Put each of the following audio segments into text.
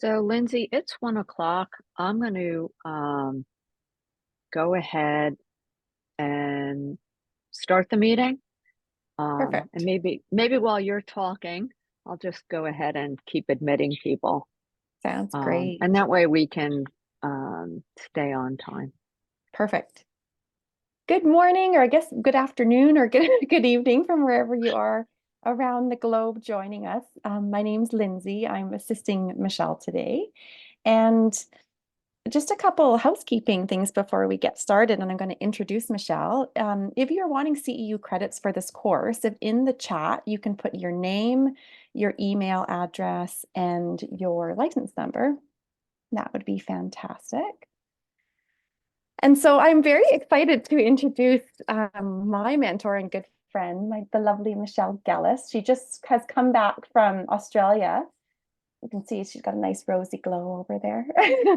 So, Lindsay, it's 1 o'clock. I'm going to go ahead and start the meeting. And Perfect. maybe while you're talking, I'll just go ahead and keep admitting people. Sounds And great. that way we can stay on time. Perfect. Good morning, or I guess good afternoon or good, good evening from wherever you are around the globe joining us. My name's Lindsay. I'm assisting Michelle today. And just a couple housekeeping things before we get started, and I'm going to introduce Michelle. If you're wanting CEU credits for this course, if in the chat you can put your name, your email address, and your license number, that would be fantastic. And so I'm very excited to introduce my mentor and good friend, the lovely Michelle Gellis. She just has come back from Australia. You can see she's got a nice rosy glow over there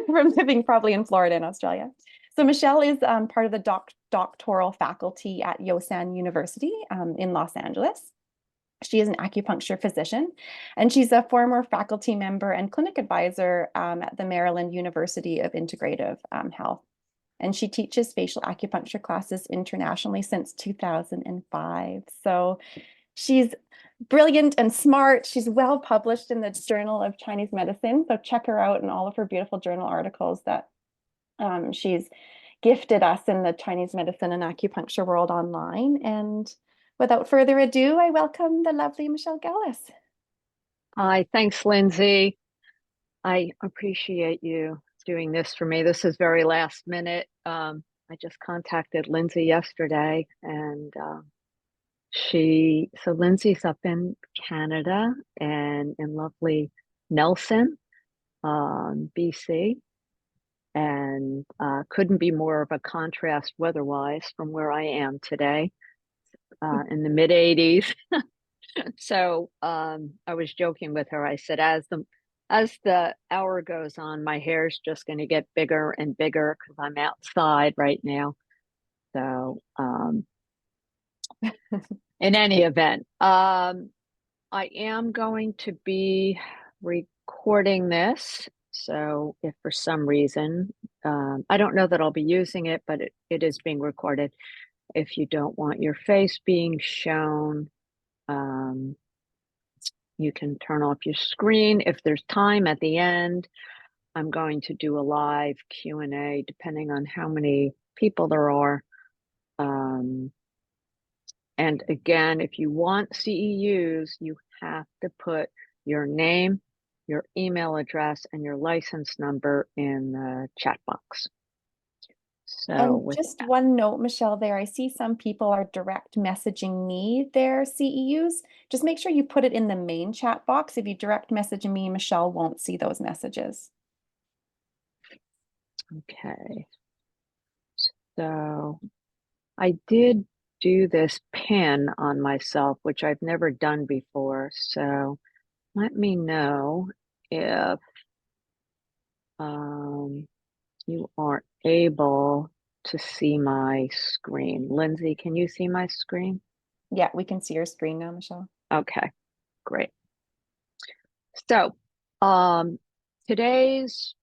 from living probably in Florida and Australia. So Michelle is part of the doctoral faculty at Yosan University in Los Angeles. She is an acupuncture physician, and she's a former faculty member and clinic advisor at the Maryland University of Integrative Health. And she teaches facial acupuncture classes internationally since 2005. So she's brilliant and smart. She's well published in the Journal of Chinese Medicine. So check her out and all of her beautiful journal articles that she's gifted us in the Chinese medicine and acupuncture world online. And without further ado, I welcome the lovely Michelle Gellis. Hi, thanks, Lindsay. I appreciate you doing this for me. This is very last minute. I just contacted Lindsay yesterday, and so Lindsay's up in Canada and in lovely Nelson, BC, and couldn't be more of a contrast weather-wise from where I am today, in the mid 80s. So I was joking with her. I said, as the hour goes on, my hair's just going to get bigger and bigger because I'm outside right now. So in any event, I am going to be recording this. So if for some reason, I don't know that I'll be using it, but it is being recorded. If you don't want your face being shown, you can turn off your screen. If there's time at the end, I'm going to do a live Q&A depending on how many people there are. And again, if you want CEUs, you have to put your name, your email address, and your license number in the chat box. So And with just one note, Michelle, there, I see some people are direct messaging me their CEUs. Just make sure you put it in the main chat box. If you direct message me, Michelle won't see those messages. Okay. So I did do this pin on myself, which I've never done before. So let me know if you are able to see my screen. Lindsay, can you see my screen? Yeah, we can see your screen now, Michelle. Okay, great. So today's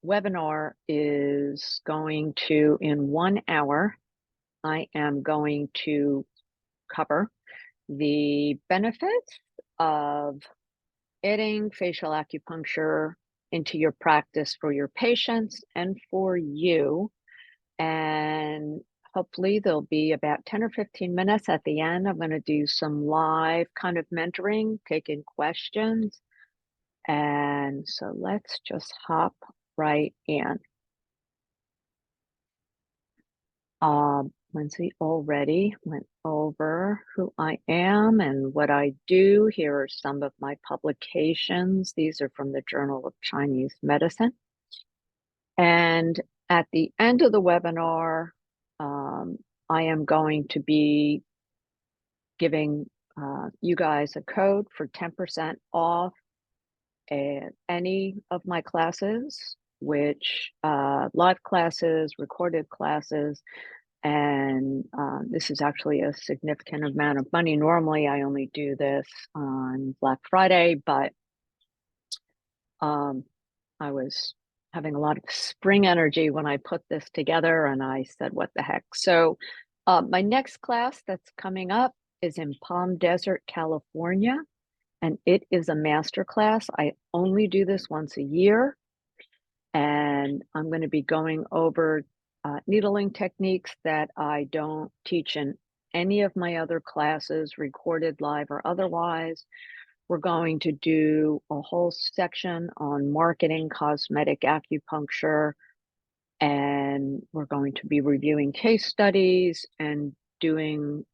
webinar is going to, in 1 hour, I am going to cover the benefits of adding facial acupuncture into your practice for your patients and for you. And hopefully there'll be about 10 or 15 minutes at the end. I'm going to do some live kind of mentoring, taking questions. And so let's just hop right in. Lindsay already went over who I am and what I do. Here are some of my publications. These are from the Journal of Chinese Medicine. And at the end of the webinar, I am going to be giving you guys a code for 10% off any of my classes, which live classes, recorded classes, and this is actually a significant amount of money. Normally, I only do this on Black Friday, but I was having a lot of spring energy when I put this together, and I said, what the heck? So, my next class that's coming up is in Palm Desert, California, and it is a master class. I only do this once a year, and I'm going to be going over needling techniques that I don't teach in any of my other classes, recorded live or otherwise. We're going to do a whole section on marketing cosmetic acupuncture, and we're going to be reviewing case studies and doing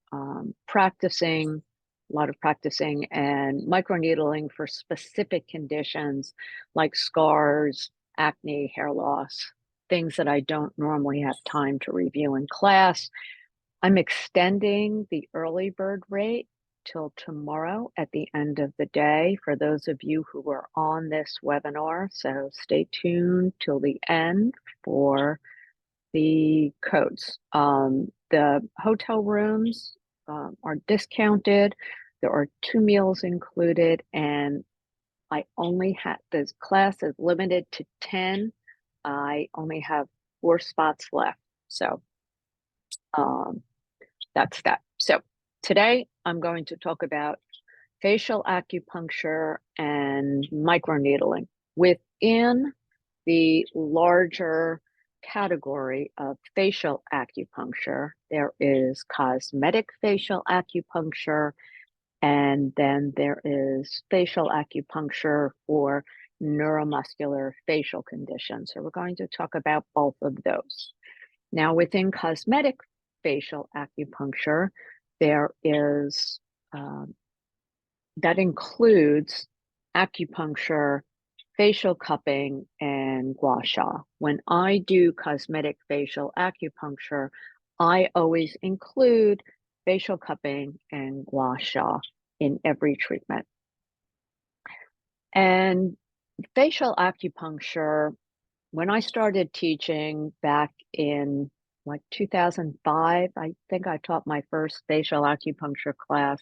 practicing, a lot of practicing and microneedling for specific conditions like scars, acne, hair loss, things that I don't normally have time to review in class. I'm extending the early bird rate till tomorrow at the end of the day for those of you who are on this webinar. So stay tuned till the end for the codes. The hotel rooms are discounted. There are 2 meals included, and I only have, this class is limited to 10. I only have 4 spots left. So um, that's that. So today I'm going to talk about facial acupuncture and microneedling. Within the larger category of facial acupuncture, there is cosmetic facial acupuncture, and then there is facial acupuncture for neuromuscular facial conditions. So we're going to talk about both of those. Now, within cosmetic facial acupuncture, there is that includes acupuncture, facial cupping, and gua sha. When I do cosmetic facial acupuncture, I always include facial cupping and gua sha in every treatment. And facial acupuncture, when I started teaching back in like 2005, I think I taught my first facial acupuncture class.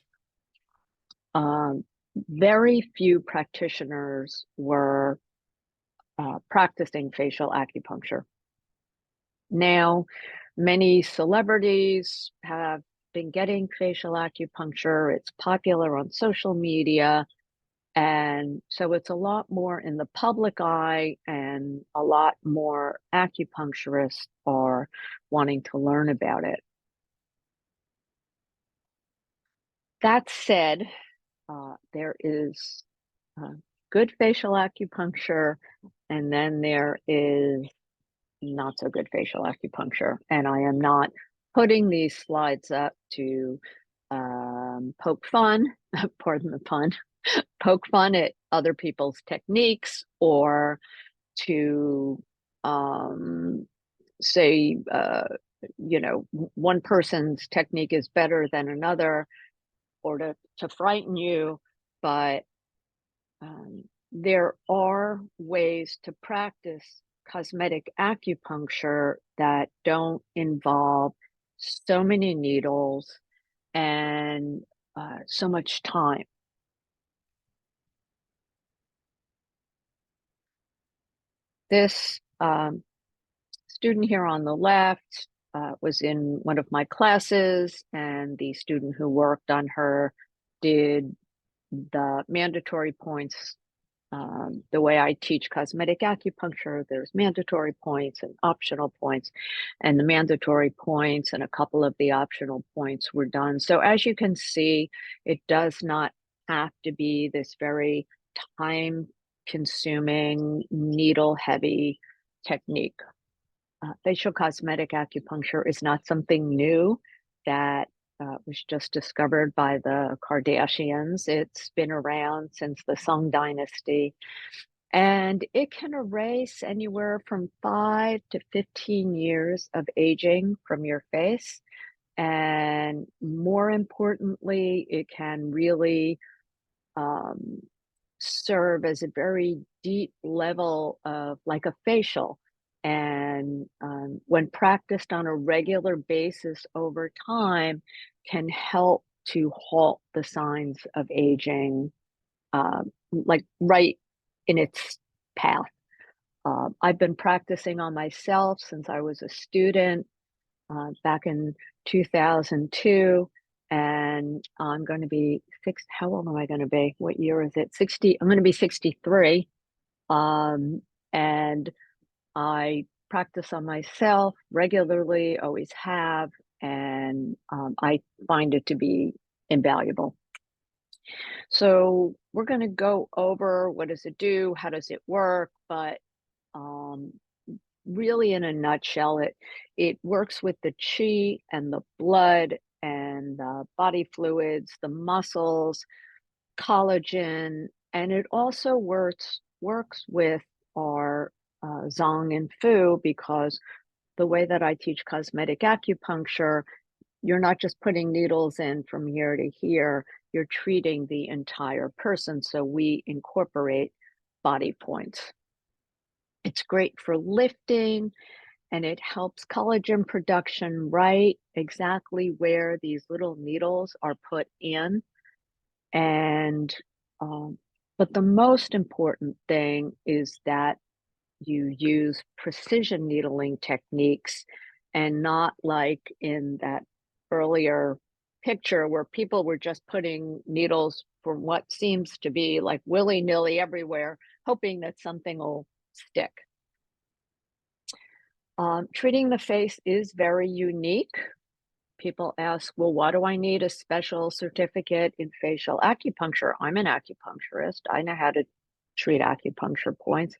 Very few practitioners were practicing facial acupuncture. Now, many celebrities have been getting facial acupuncture. It's popular on social media. And so it's a lot more in the public eye, and a lot more acupuncturists are wanting to learn about it. That said, there is good facial acupuncture, and then there is not so good facial acupuncture. And I am not putting these slides up to poke fun, pardon the pun, poke fun at other people's techniques, or to say, one person's technique is better than another, or to frighten you. But there are ways to practice cosmetic acupuncture that don't involve so many needles and so much time. This student here on the left was in one of my classes, and the student who worked on her did the mandatory points. The way I teach cosmetic acupuncture, there's mandatory points and optional points, and the mandatory points and a couple of the optional points were done. So as you can see, it does not have to be this very time-consuming, needle-heavy technique. Facial cosmetic acupuncture is not something new that was just discovered by the Kardashians. It's been around since the Song Dynasty, and it can erase anywhere from 5 to 15 years of aging from your face. And more importantly, it can really serve as a very deep level of like a facial. And when practiced on a regular basis over time, can help to halt the signs of aging, like right in its path. I've been practicing on myself since I was a student back in 2002, and I'm going to be how old am I going to be? What year is it? 60. I'm going to be 63. And I practice on myself regularly, always have, and I find it to be invaluable. So we're going to go over what does it do, how does it work, but um, really in a nutshell, it works with the chi and the blood and the body fluids, the muscles, collagen, and it also works with our Zong and Fu, because the way that I teach cosmetic acupuncture, you're not just putting needles in from here to here, you're treating the entire person. So we incorporate body points. It's great for lifting, and it helps collagen production right exactly where these little needles are put in. And um, but the most important thing is that you use precision needling techniques, and not like in that earlier picture where people were just putting needles from what seems to be like willy-nilly everywhere, hoping that something will stick. Treating the face is very unique. People ask, well, why do I need a special certificate in facial acupuncture? I'm an acupuncturist. I know how to treat acupuncture points.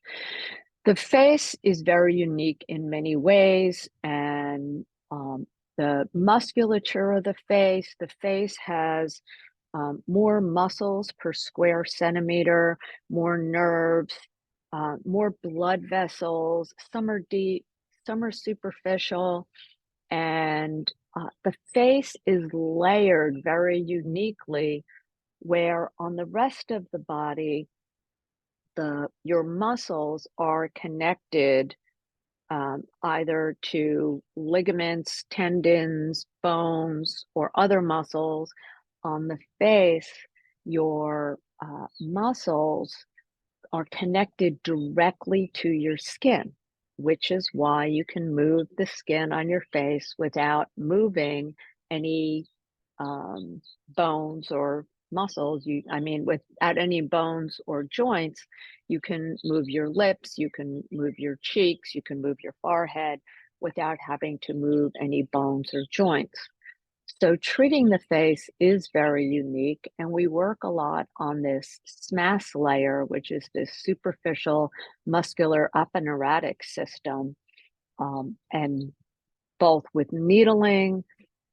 The face is very unique in many ways, and the musculature of the face has more muscles per square centimeter, more nerves, more blood vessels. Some are deep, some are superficial, and the face is layered very uniquely, where on the rest of the body, your muscles are connected either to ligaments, tendons, bones, or other muscles. On the face, your muscles are connected directly to your skin, which is why you can move the skin on your face without moving any bones or muscles. I mean, without any bones or joints, you can move your lips, you can move your cheeks, you can move your forehead without having to move any bones or joints. So treating the face is very unique, and we work a lot on this SMAS layer, which is this superficial muscular aponeurotic system, and both with needling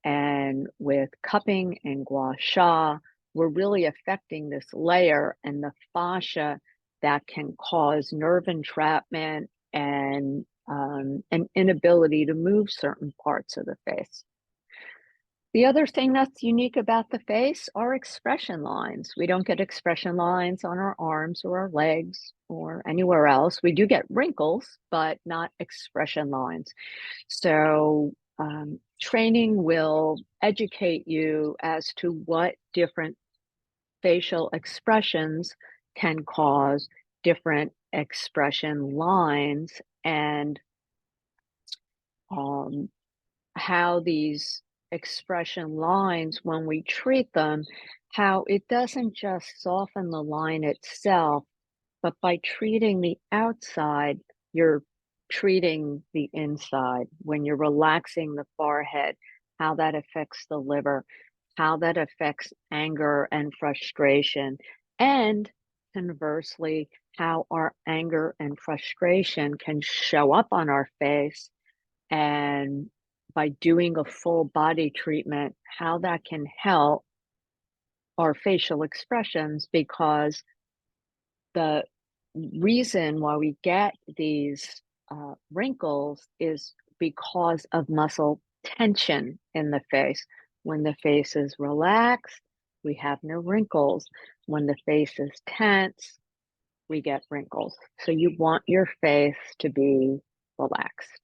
and with cupping and gua sha, we're really affecting this layer and the fascia that can cause nerve entrapment and an inability to move certain parts of the face. The other thing that's unique about the face are expression lines. We don't get expression lines on our arms or our legs or anywhere else. We do get wrinkles, but not expression lines. So training will educate you as to what different facial expressions can cause different expression lines, and how these expression lines, when we treat them, how it doesn't just soften the line itself, but by treating the outside, you're treating the inside. When you're relaxing the forehead, how that affects the liver, how that affects anger and frustration, and conversely, how our anger and frustration can show up on our face. And by doing a full body treatment, how that can help our facial expressions, because the reason why we get these wrinkles is because of muscle tension in the face. When the face is relaxed, we have no wrinkles. When the face is tense, we get wrinkles. So you want your face to be relaxed.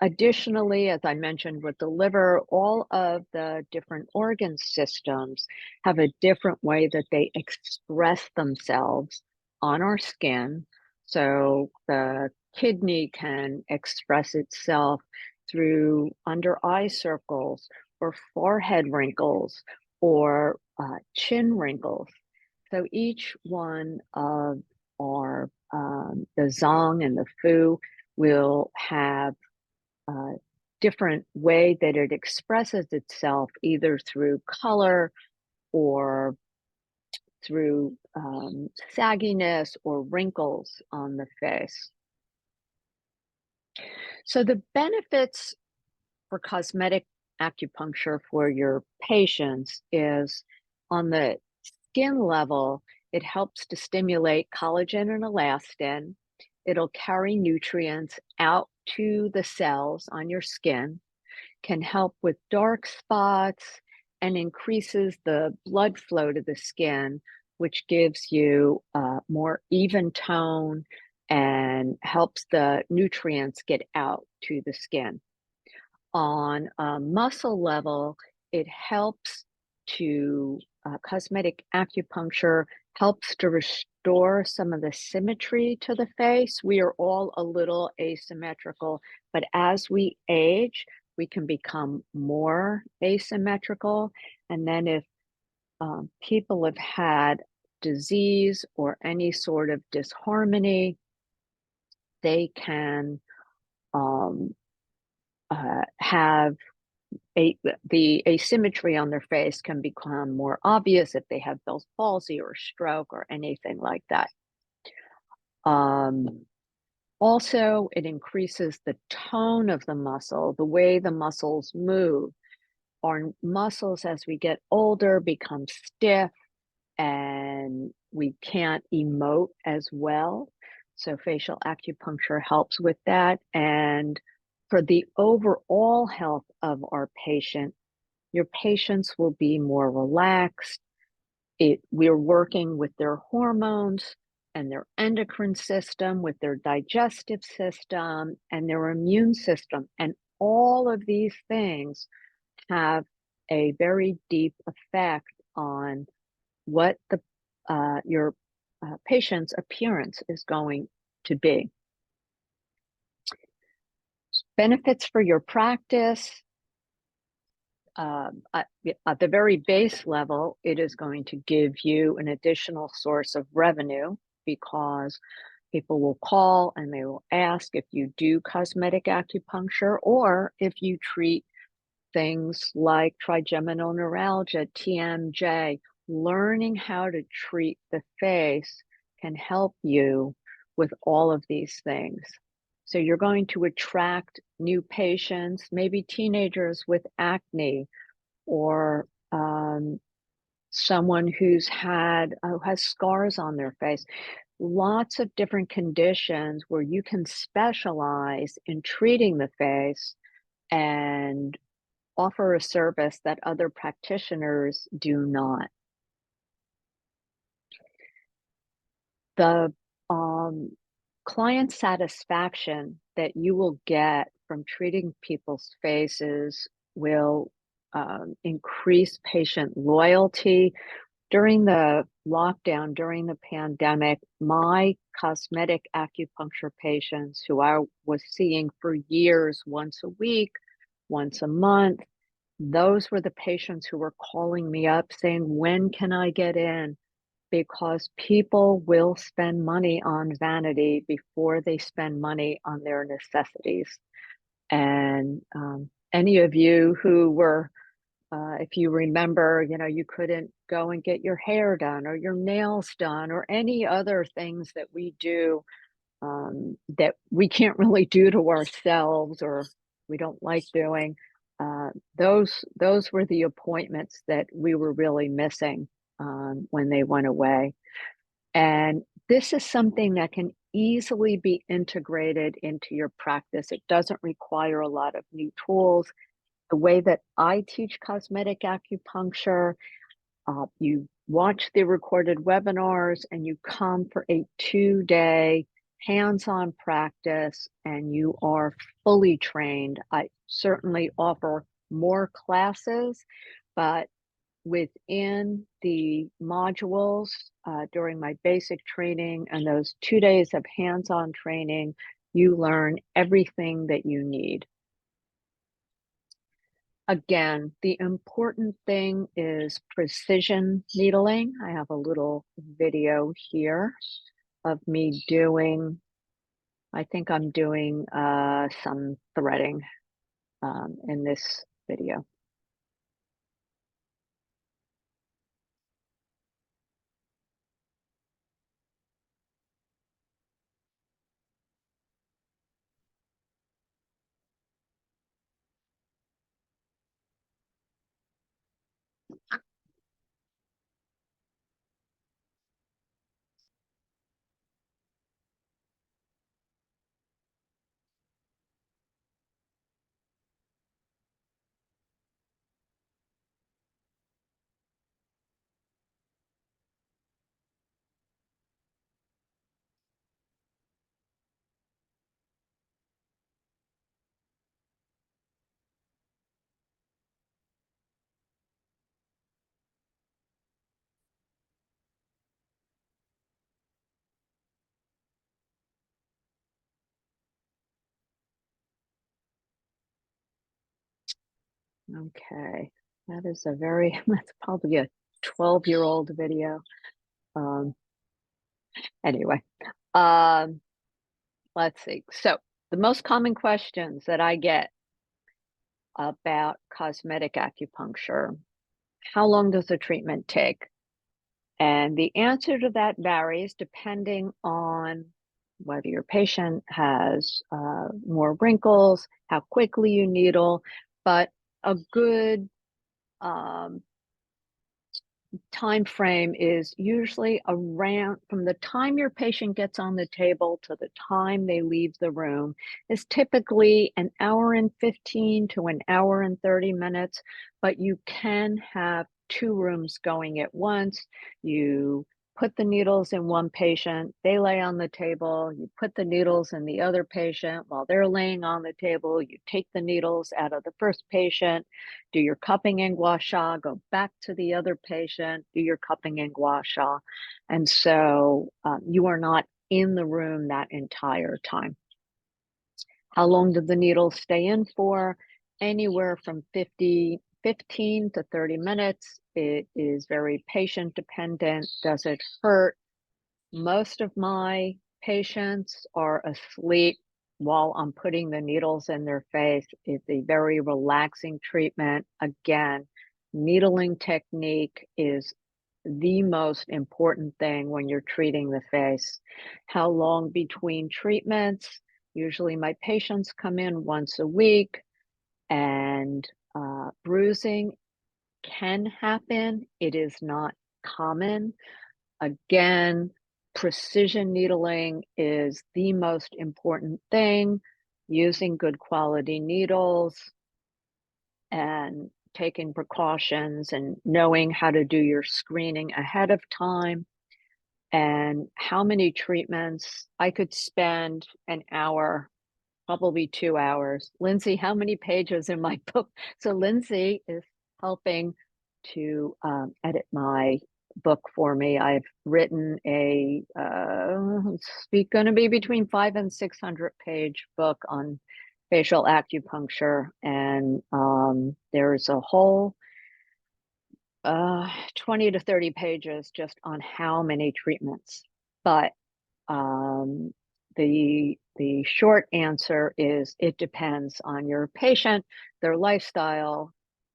Additionally, as I mentioned with the liver, all of the different organ systems have a different way that they express themselves on our skin. So the kidney can express itself through under eye circles or forehead wrinkles or chin wrinkles. So each one of our, the Zong and the Fu will have a different way that it expresses itself, either through color or through sagginess or wrinkles on the face. So the benefits for cosmetic acupuncture for your patients is on the skin level, it helps to stimulate collagen and elastin. It'll carry nutrients out to the cells on your skin, can help with dark spots, and increases the blood flow to the skin, which gives you more even tone and helps the nutrients get out to the skin. On a muscle level, it helps to cosmetic acupuncture helps to restore some of the symmetry to the face. We are all a little asymmetrical, but as we age, we can become more asymmetrical. And then if people have had disease or any sort of disharmony, they can um, have the asymmetry on their face can become more obvious if they have Bell's palsy or stroke or anything like that. Also, it increases the tone of the muscle, the way the muscles move. Our muscles, as we get older, become stiff and we can't emote as well. So facial acupuncture helps with that. And for the overall health of our patient, your patients will be more relaxed. We're working with their hormones and their endocrine system, with their digestive system and their immune system. And all of these things have a very deep effect on what your patient's appearance is going to be. Benefits for your practice. At the very base level, it is going to give you an additional source of revenue because people will call and they will ask if you do cosmetic acupuncture or if you treat things like trigeminal neuralgia, TMJ. Learning how to treat the face can help you with all of these things. So you're going to attract new patients, maybe teenagers with acne or someone who has scars on their face. Lots of different conditions where you can specialize in treating the face and offer a service that other practitioners do not. The client satisfaction that you will get from treating people's faces will increase patient loyalty. During the lockdown, during the pandemic, my cosmetic acupuncture patients who I was seeing for years, once a week, once a month, those were the patients who were calling me up saying, when can I get in? Because people will spend money on vanity before they spend money on their necessities. And any of you who were, if you remember, you couldn't go and get your hair done or your nails done or any other things that we do that we can't really do to ourselves or we don't like doing. Those were the appointments that we were really missing when they went away. And this is something that can easily be integrated into your practice. It doesn't require a lot of new tools. The way that I teach cosmetic acupuncture, you watch the recorded webinars and you come for a 2-day hands-on practice and you are fully trained. I certainly offer more classes, but within the modules during my basic training and those 2 days of hands-on training, you learn everything that you need. Again, the important thing is precision needling. I have a little video here of me doing, I think I'm doing some threading in this video. Okay, that is a very, that's probably a 12-year-old video. Um, anyway, um, let's see. So the most common questions that I get about cosmetic acupuncture, how long does the treatment take? And the answer to that varies depending on whether your patient has more wrinkles, how quickly you needle, but a good time frame is usually around from the time your patient gets on the table to the time they leave the room is typically an hour and 15 to an hour and 30 minutes, but you can have two rooms going at once. You put the needles in one patient, they lay on the table, you put the needles in the other patient while they're laying on the table, you take the needles out of the first patient, do your cupping and gua sha, go back to the other patient, do your cupping and gua sha. And so you are not in the room that entire time. How long do the needles stay in for? Anywhere from 15 to 30 minutes. It is very patient dependent. Does it hurt? Most of my patients are asleep while I'm putting the needles in their face. It's a very relaxing treatment. Again, needling technique is the most important thing when you're treating the face. How long between treatments? Usually my patients come in once a week, and bruising can happen. It is not common. Again, precision needling is the most important thing. Using good quality needles and taking precautions and knowing how to do your screening ahead of time. And how many treatments? I could spend an hour, probably 2 hours. Lindsay, how many pages in my book? So Lindsay is helping to edit my book for me. I've written a it's going to be between 500 and 600 page book on facial acupuncture, and there's a whole 20 to 30 pages just on how many treatments. But um, the short answer is it depends on your patient, their lifestyle,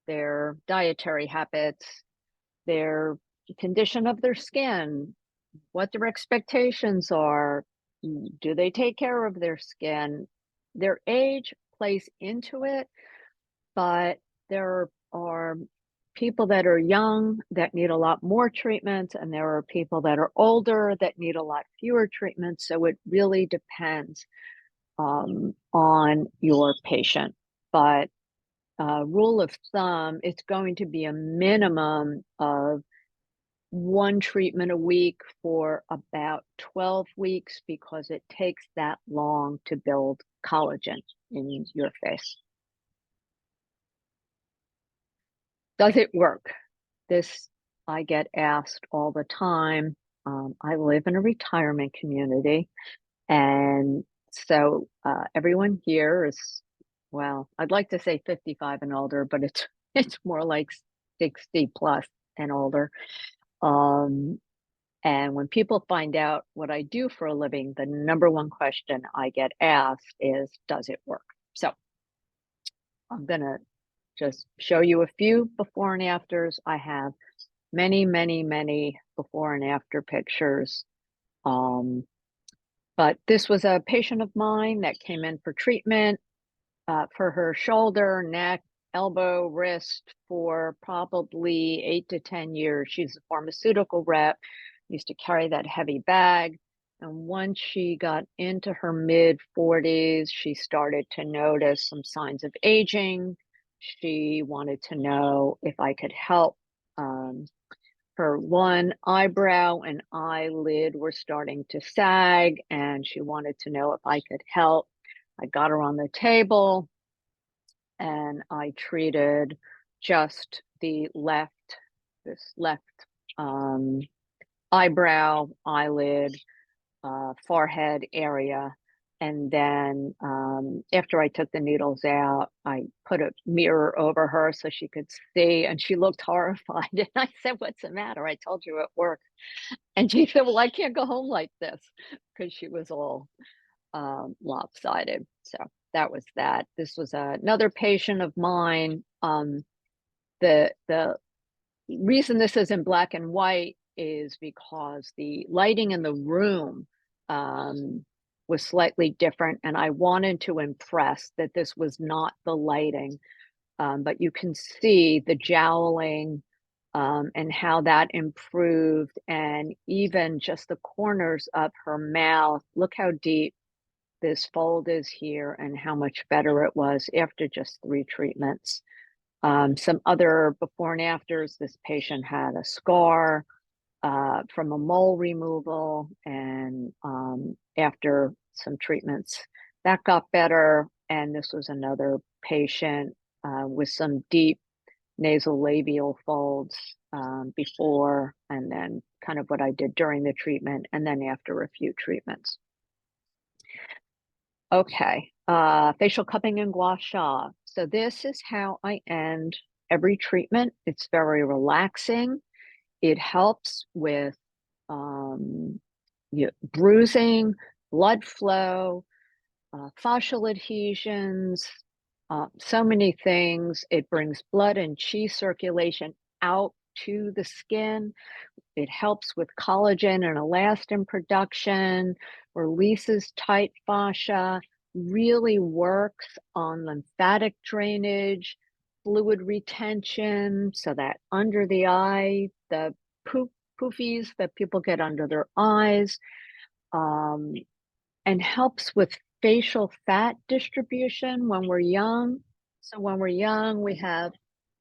their dietary habits, their condition of their skin, what their expectations are, do they take care of their skin? Their age plays into it, but there are people that are young that need a lot more treatments, and there are people that are older that need a lot fewer treatments. So it really depends on your patient. But rule of thumb, it's going to be a minimum of one treatment a week for about 12 weeks because it takes that long to build collagen in your face. Does it work? This I get asked all the time. I live in a retirement community, and so everyone here is, well, I'd like to say 55 and older, but it's it's more like 60 plus and older. Um, and when people find out what I do for a living, the number one question I get asked is, does it work? So I'm gonna just show you a few before and afters. I have many, many, many before and after pictures. Um, but this was a patient of mine that came in for treatment for her shoulder, neck, elbow, wrist for probably 8 to 10 years. She's a pharmaceutical rep, used to carry that heavy bag. And once she got into her mid 40s, she started to notice some signs of aging. She wanted to know if I could help. Her one eyebrow and eyelid were starting to sag, and she wanted to know if I could help. I got her on the table and I treated just this left um, eyebrow, eyelid, forehead area. And then after I took the needles out, I put a mirror over her so she could see, and she looked horrified. And I said, "What's the matter? I told you it worked." And she said, "Well, I can't go home like this," because she was all lopsided. So that was that. This was another patient of mine. The reason this is in black and white is because the lighting in the room was slightly different, and I wanted to impress that this was not the lighting. But you can see the jowling and how that improved, and even just the corners of her mouth. Look how deep this fold is here and how much better it was after just 3 treatments. Some other before and afters, this patient had a scar from a mole removal, and after some treatments, that got better. And this was another patient with some deep nasolabial folds before, and then kind of what I did during the treatment, and then after a few treatments. Okay, facial cupping and gua sha. So this is how I end every treatment. It's very relaxing. It helps with bruising, blood flow, fascial adhesions, so many things. It brings blood and qi circulation out to the skin. It helps with collagen and elastin production, releases tight fascia, really works on lymphatic drainage, fluid retention, so that under the eye, the poofies that people get under their eyes, um, and helps with facial fat distribution when we're young. So when we're young, we have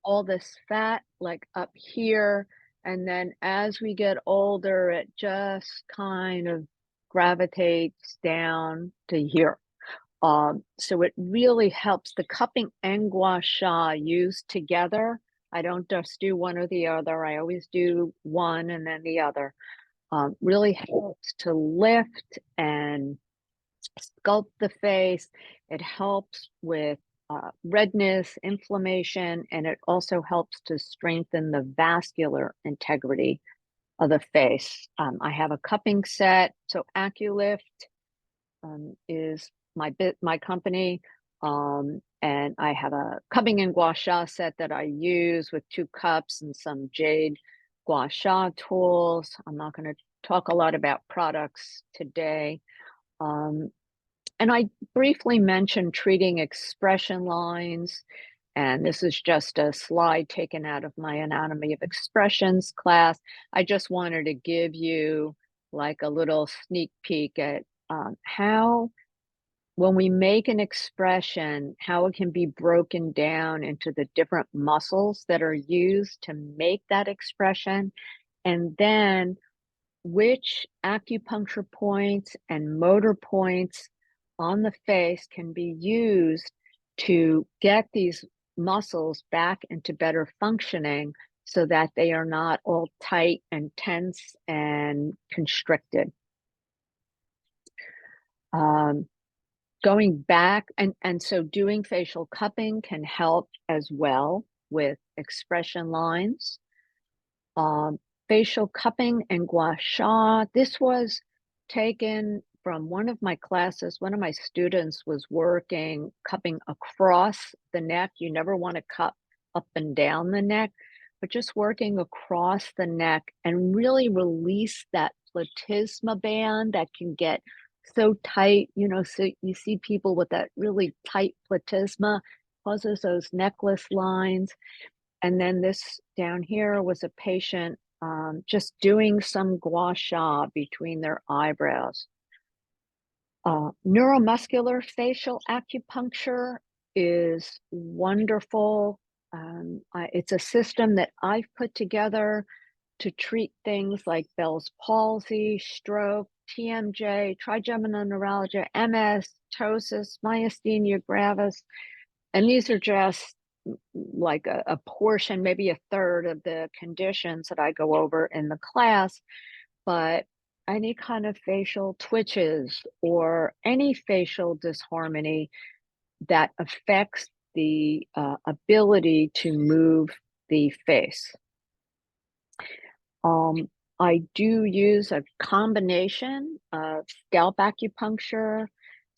all this fat like up here, and then as we get older, it just kind of gravitates down to here. So it really helps. The cupping and gua sha used together. I don't just do one or the other. I always do one and then the other. Really helps to lift and sculpt the face. It helps with redness, inflammation, and it also helps to strengthen the vascular integrity of the face. I have a cupping set. So Aculift is my company, and I have a cupping and gua sha set that I use with 2 cups and some jade gua sha tools. I'm not going to talk a lot about products today. And I briefly mentioned treating expression lines, and this is just a slide taken out of my Anatomy of Expressions class. I just wanted to give you like a little sneak peek at how, when we make an expression, how it can be broken down into the different muscles that are used to make that expression, and then which acupuncture points and motor points on the face can be used to get these muscles back into better functioning so that they are not all tight and tense and constricted. Going back, and so doing facial cupping can help as well with expression lines. Facial cupping and gua sha. This was taken from one of my classes. One of my students was working cupping across the neck. You never want to cup up and down the neck, but just working across the neck and really release that platysma band that can get so tight. So you see people with that really tight platysma, causes those necklace lines. And then this down here was a patient just doing some gua sha between their eyebrows. Neuromuscular facial acupuncture is wonderful. It's a system that I've put together to treat things like Bell's palsy, stroke, TMJ, trigeminal neuralgia, MS, ptosis, myasthenia gravis. And these are just like a portion, maybe a third of the conditions that I go over in the class. But any kind of facial twitches or any facial disharmony that affects the ability to move the face. I do use a combination of scalp acupuncture,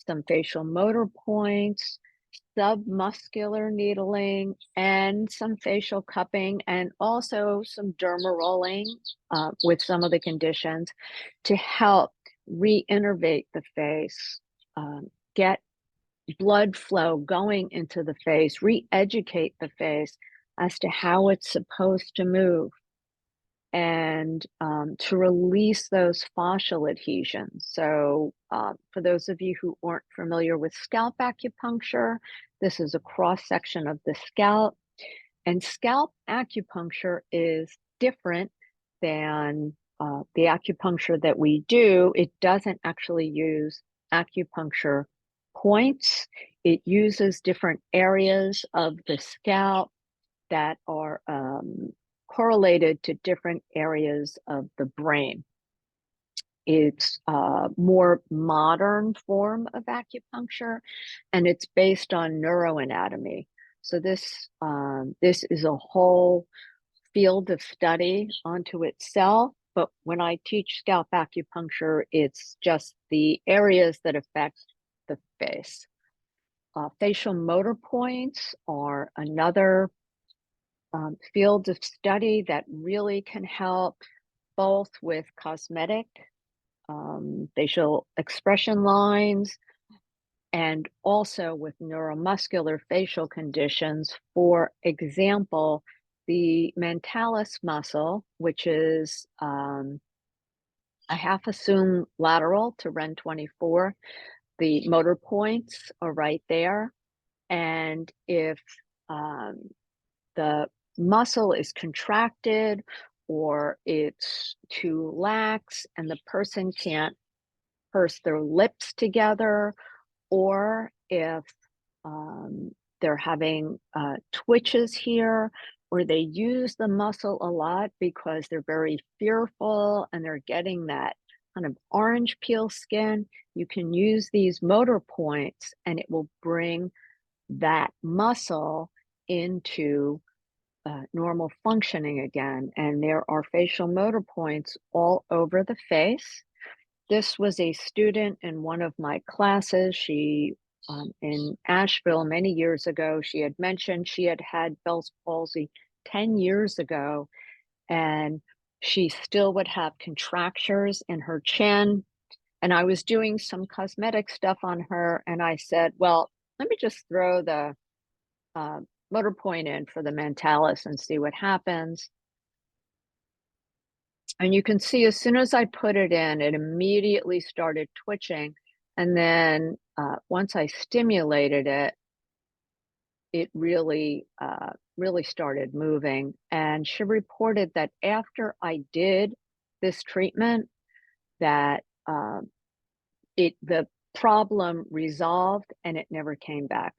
some facial motor points, submuscular needling, and some facial cupping, and also some derma rolling with some of the conditions to help reinnervate the face, get blood flow going into the face, re-educate the face as to how it's supposed to move, and to release those fascial adhesions. So for those of you who aren't familiar with scalp acupuncture, this is a cross section of the scalp. And scalp acupuncture is different than the acupuncture that we do. It doesn't actually use acupuncture points. It uses different areas of the scalp that are correlated to different areas of the brain. It's a more modern form of acupuncture, and it's based on neuroanatomy. So this is a whole field of study unto itself. But when I teach scalp acupuncture, it's just the areas that affect the face. Facial motor points are another field of study that really can help both with cosmetic facial expression lines and also with neuromuscular facial conditions. For example, the mentalis muscle, which is a half assume lateral to REN 24, the motor points are right there. And if the muscle is contracted or it's too lax and the person can't purse their lips together, or if they're having twitches here, or they use the muscle a lot because they're very fearful and they're getting that kind of orange peel skin, you can use these motor points and it will bring that muscle into normal functioning again. And there are facial motor points all over the face. This was a student in one of my classes. She, in Asheville many years ago, she had mentioned she had had Bell's palsy 10 years ago, and she still would have contractures in her chin. And I was doing some cosmetic stuff on her, and I said, well, let me just throw the motor point in for the mentalis and see what happens. And you can see as soon as I put it in, it immediately started twitching. And then once I stimulated it, it really, really started moving. And she reported that after I did this treatment, that the problem resolved and it never came back.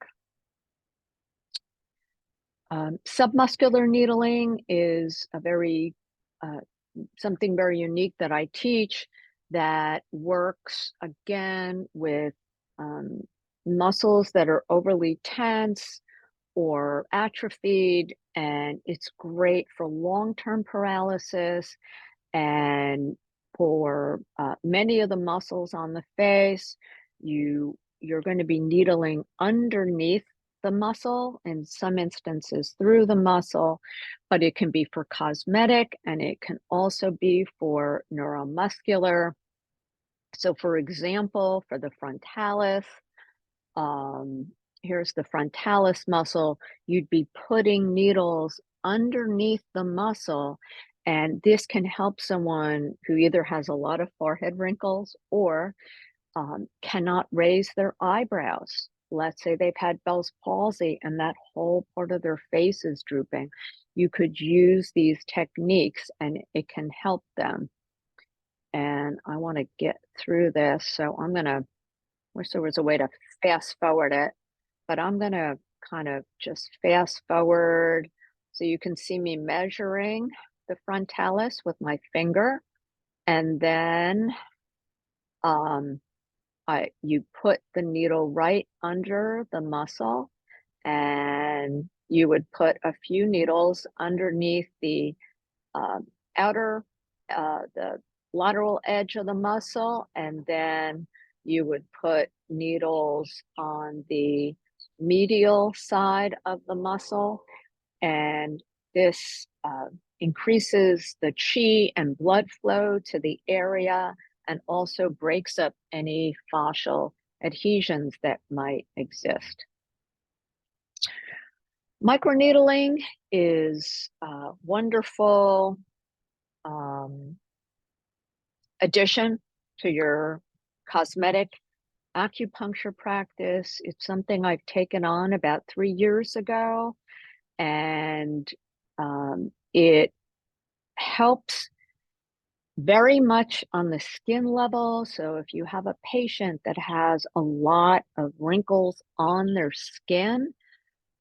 Submuscular needling is a very something very unique that I teach that works again with um, muscles that are overly tense or atrophied, and it's great for long-term paralysis and for many of the muscles on the face. You're going to be needling underneath the muscle, in some instances through the muscle, but it can be for cosmetic and it can also be for neuromuscular. So for example, for the frontalis, um, here's the frontalis muscle, you'd be putting needles underneath the muscle, and this can help someone who either has a lot of forehead wrinkles or cannot raise their eyebrows. Let's say they've had Bell's palsy and that whole part of their face is drooping. You could use these techniques and it can help them. And I want to get through this, so I'm going to wish there was a way to fast forward it, but I'm going to kind of just fast forward so you can see me measuring the frontalis with my finger. And then you put the needle right under the muscle, and you would put a few needles underneath the outer, the lateral edge of the muscle, and then you would put needles on the medial side of the muscle, and this increases the qi and blood flow to the area and also breaks up any fascial adhesions that might exist. Microneedling is a wonderful addition to your cosmetic acupuncture practice. It's something I've taken on about 3 years ago, and it helps very much on the skin level. So if you have a patient that has a lot of wrinkles on their skin,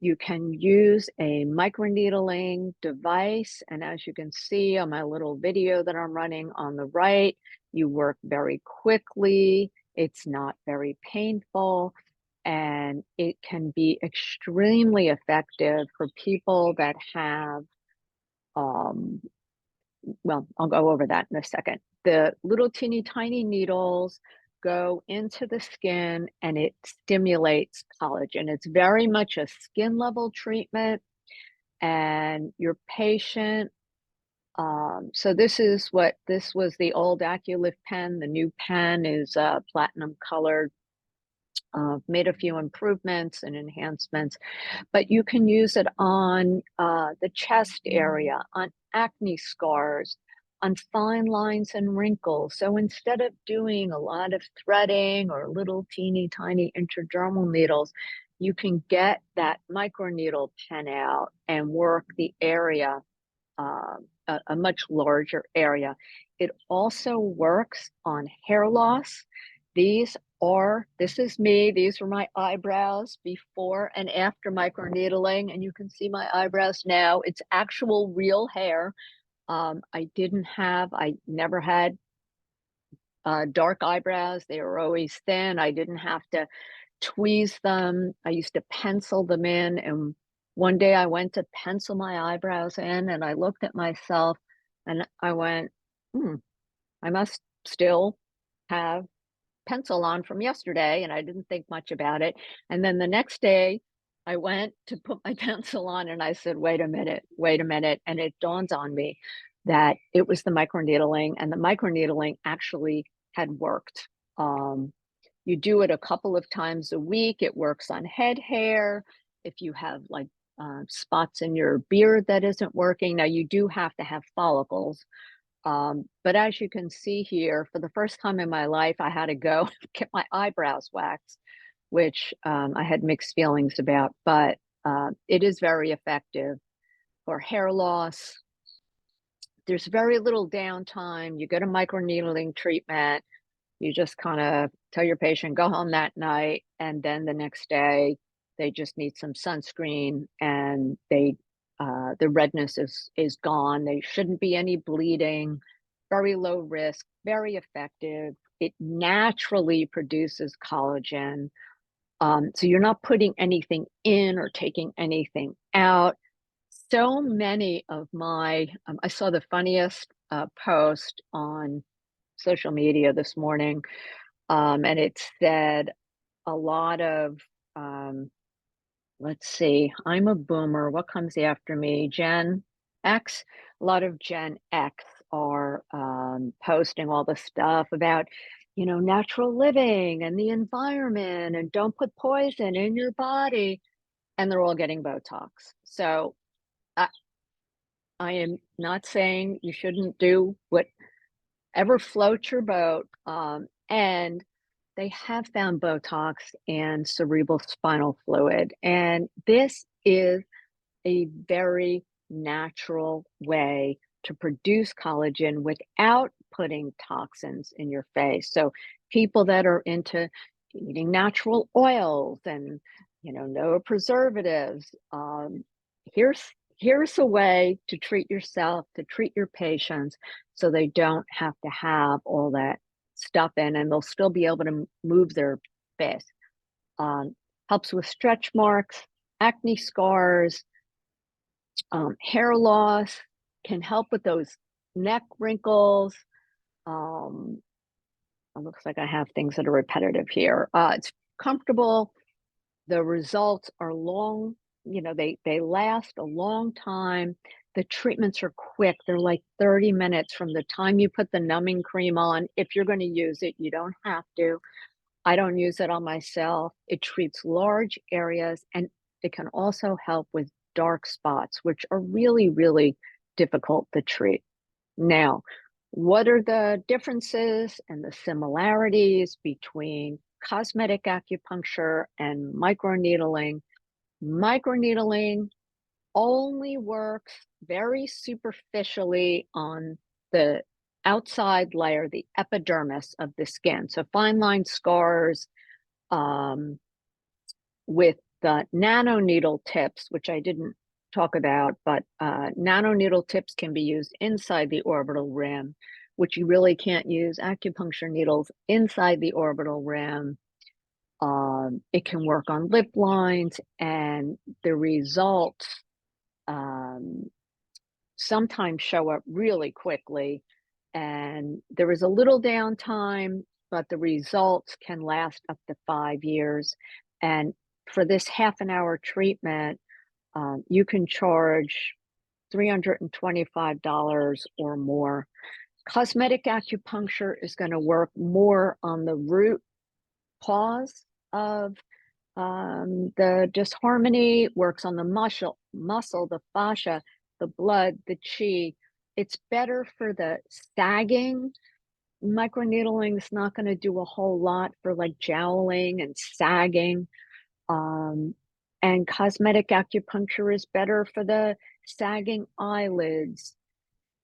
you can use a microneedling device. And as you can see on my little video that I'm running on the right, you work very quickly. It's not very painful. And it can be extremely effective for people that have, well, I'll go over that in a second. The little teeny tiny needles go into the skin and it stimulates collagen. It's very much a skin level treatment, and your patient, so this was the old AccuLift pen. The new pen is platinum colored. Made a few improvements and enhancements, but you can use it on the chest area, on acne scars, on fine lines and wrinkles. So instead of doing a lot of threading or little teeny tiny intradermal needles, you can get that microneedle pen out and work the area, a much larger area. It also works on hair loss. This is me. These were my eyebrows before and after microneedling, and you can see my eyebrows now. It's actual real hair. I never had dark eyebrows. They were always thin. I didn't have to tweeze them. I used to pencil them in, and one day I went to pencil my eyebrows in, and I looked at myself and I went, I must still have pencil on from yesterday, and I didn't think much about it. And then the next day I went to put my pencil on and I said, wait a minute. And it dawned on me that it was the microneedling, and the microneedling actually had worked. You do it a couple of times a week. It works on head hair. If you have like spots in your beard that isn't working, now you do have to have follicles. But as you can see here, for the first time in my life, I had to go get my eyebrows waxed, which I had mixed feelings about, but it is very effective for hair loss. There's very little downtime. You get a microneedling treatment. You just kind of tell your patient, go home that night, and then the next day They just need some sunscreen, and the redness is gone. There shouldn't be any bleeding. Very low risk, very effective. It naturally produces collagen. So you're not putting anything in or taking anything out. So many of my, I saw the funniest post on social media this morning, and it said a lot of, um, let's see, I'm a boomer. What comes after me? Gen X? A lot of Gen X are posting all the stuff about, natural living and the environment and don't put poison in your body. And they're all getting Botox. So I, I am not saying you shouldn't do whatever floats your boat. And they have found Botox and cerebral spinal fluid. And this is a very natural way to produce collagen without putting toxins in your face. So people that are into eating natural oils and no preservatives, here's here's a way to treat yourself, to treat your patients, so they don't have to have all that stuff in, and they'll still be able to move their face. Um, Helps with stretch marks, acne scars, hair loss, can help with those neck wrinkles. Um, it looks like I have things that are repetitive here. It's comfortable. The results are long, they last a long time. The treatments are quick. They're like 30 minutes from the time you put the numbing cream on. If you're going to use it, you don't have to. I don't use it on myself. It treats large areas, and it can also help with dark spots, which are really, really difficult to treat. Now, what are the differences and the similarities between cosmetic acupuncture and microneedling? Microneedling only works very superficially on the outside layer, the epidermis of the skin. So fine line scars, um, with the nanoneedle tips, which I didn't talk about, but nanoneedle tips can be used inside the orbital rim, which you really can't use acupuncture needles inside the orbital rim. It can work on lip lines, and the results um, sometimes show up really quickly. And there is a little downtime, but the results can last up to 5 years. And for this half an hour treatment, you can charge $325 or more. Cosmetic acupuncture is going to work more on the root cause of the disharmony, works on the muscle, the fascia, the blood, the chi. It's better for the sagging. Microneedling is not going to do a whole lot for like jowling and sagging. Um, and cosmetic acupuncture is better for the sagging eyelids.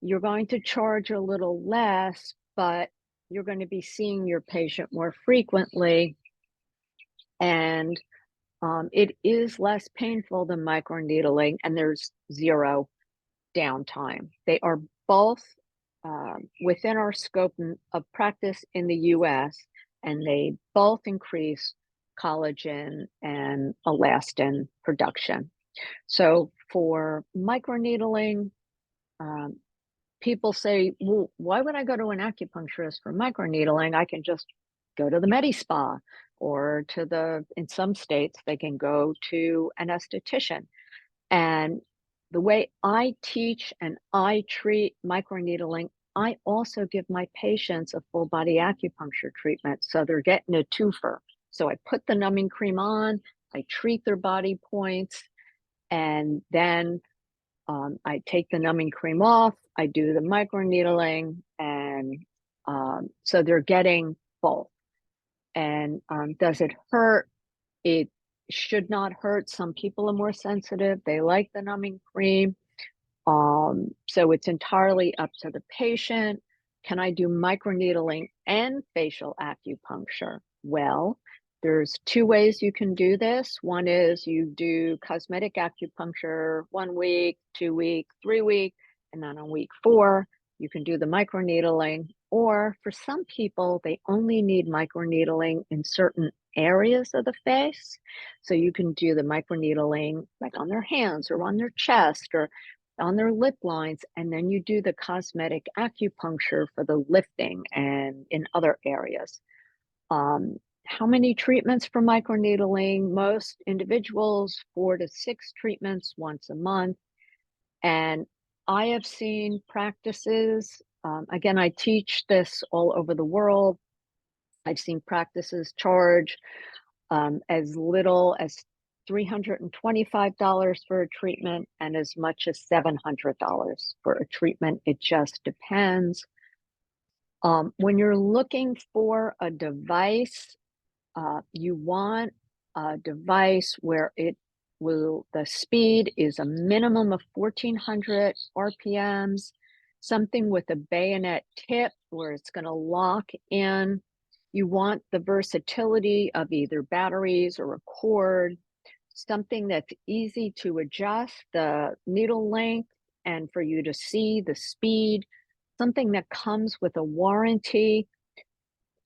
You're going to charge a little less, but you're going to be seeing your patient more frequently. And it is less painful than microneedling, and there's zero downtime. They are both within our scope of practice in the US, and they both increase collagen and elastin production. So for microneedling, um, people say, well, why would I go to an acupuncturist for microneedling? I can just go to the Medi Spa, or in some states, they can go to an esthetician. And the way I teach and I treat microneedling, I also give my patients a full body acupuncture treatment. So they're getting a twofer. So I put the numbing cream on, I treat their body points, and then I take the numbing cream off, I do the microneedling, and so they're getting both. And does it hurt? It should not hurt. Some people are more sensitive. They like the numbing cream. So it's entirely up to the patient. Can I do microneedling and facial acupuncture? Well, There's two ways you can do this. One is you do cosmetic acupuncture 1 week, 2 week, 3 week, and then on week 4, you can do the microneedling. Or for some people, they only need microneedling in certain areas of the face. So you can do the microneedling like on their hands or on their chest or on their lip lines, and then you do the cosmetic acupuncture for the lifting and in other areas. Um, how many treatments for microneedling? Most individuals, 4 to 6 treatments once a month. And I have seen practices, again, I teach this all over the world. I've seen practices charge as little as $325 for a treatment and as much as $700 for a treatment. It just depends. When you're looking for a device, you want a device where the speed is a minimum of 1400 RPMs, something with a bayonet tip where it's going to lock in. You want the versatility of either batteries or a cord, something that's easy to adjust the needle length and for you to see the speed, something that comes with a warranty.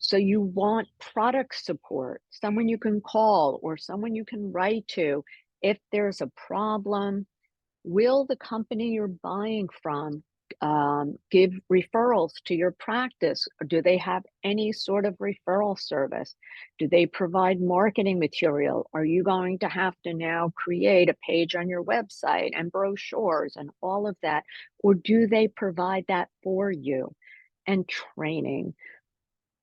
So you want product support, someone you can call or someone you can write to if there's a problem. Will the company you're buying from give referrals to your practice? Or do they have any sort of referral service? Do they provide marketing material? Are you going to have to now create a page on your website and brochures and all of that? Or do they provide that for you? And training.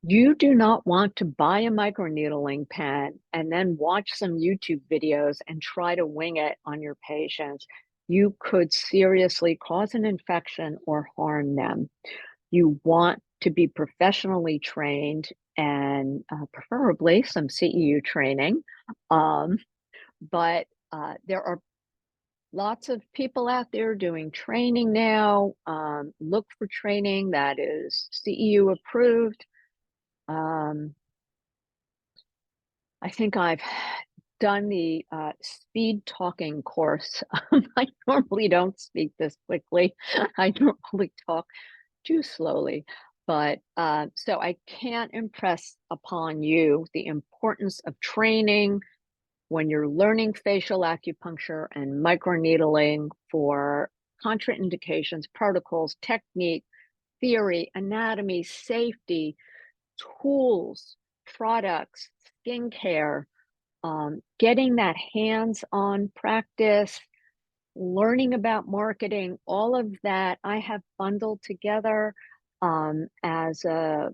You do not want to buy a microneedling pen and then watch some YouTube videos and try to wing it on your patients. You could seriously cause an infection or harm them. You want to be professionally trained and preferably some CEU training. But there are lots of people out there doing training now. Look for training that is CEU approved. I think I've done the speed talking course. I normally don't speak this quickly. I normally talk too slowly. But so I can't impress upon you the importance of training when you're learning facial acupuncture and microneedling for contraindications, protocols, technique, theory, anatomy, safety, tools, products, skincare, getting that hands-on practice, learning about marketing, all of that I have bundled together as a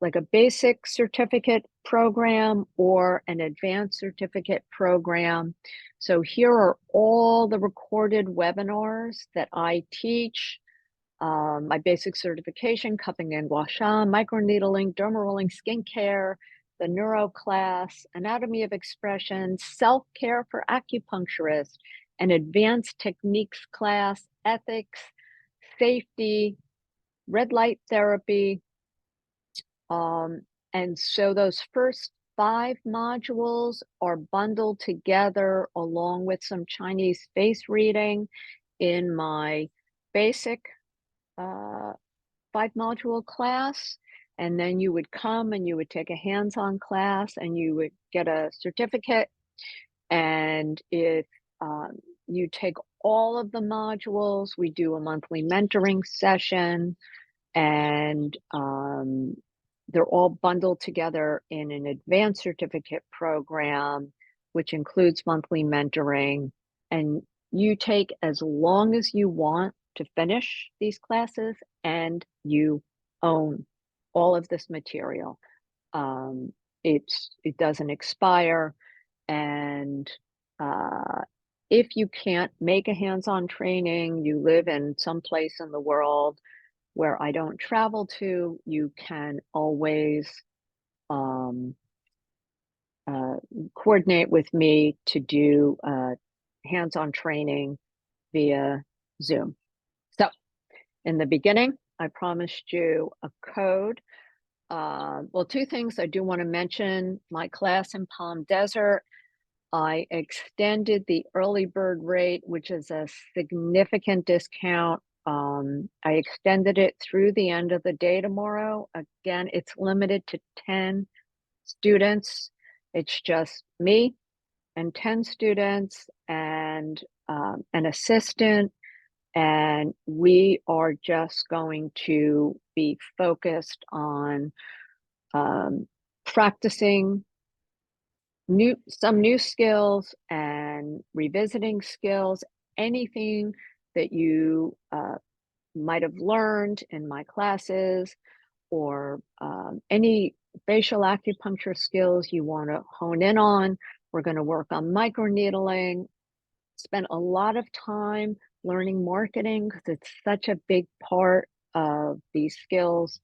like a basic certificate program or an advanced certificate program. So here are all the recorded webinars that I teach. My basic certification, cupping and gua sha, microneedling, derma rolling, skincare, the neuro class, anatomy of expression, self-care for acupuncturists, an advanced techniques class, ethics, safety, red light therapy. And so those first 5 modules are bundled together along with some Chinese face reading in my basic 5-module class, and then you would come and you would take a hands-on class and you would get a certificate. And if you take all of the modules, we do a monthly mentoring session, and they're all bundled together in an advanced certificate program, which includes monthly mentoring. And you take as long as you want to finish these classes, and you own all of this material. It doesn't expire, and if you can't make a hands-on training, you live in some place in the world where I don't travel to, you can always coordinate with me to do hands-on training via Zoom. So in the beginning, I promised you a code. Well, two things I do want to mention. My class in Palm Desert, I extended the early bird rate, which is a significant discount. I extended it through the end of the day tomorrow. Again, it's limited to 10 students. It's just me and 10 students and an assistant. And we are just going to be focused on practicing some new skills and revisiting skills, anything that you might have learned in my classes, or any facial acupuncture skills you want to hone in on. We're going to work on microneedling, spend a lot of time learning marketing because it's such a big part of these skills,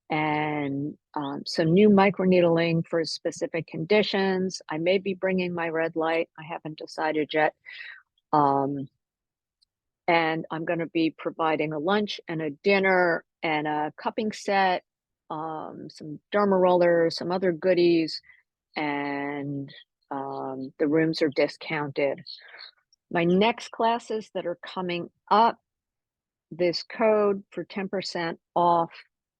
and some new microneedling for specific conditions. I may be bringing my red light. I haven't decided yet. And I'm going to be providing a lunch and a dinner and a cupping set, some derma rollers, some other goodies, and the rooms are discounted. My next classes that are coming up, this code for 10% off,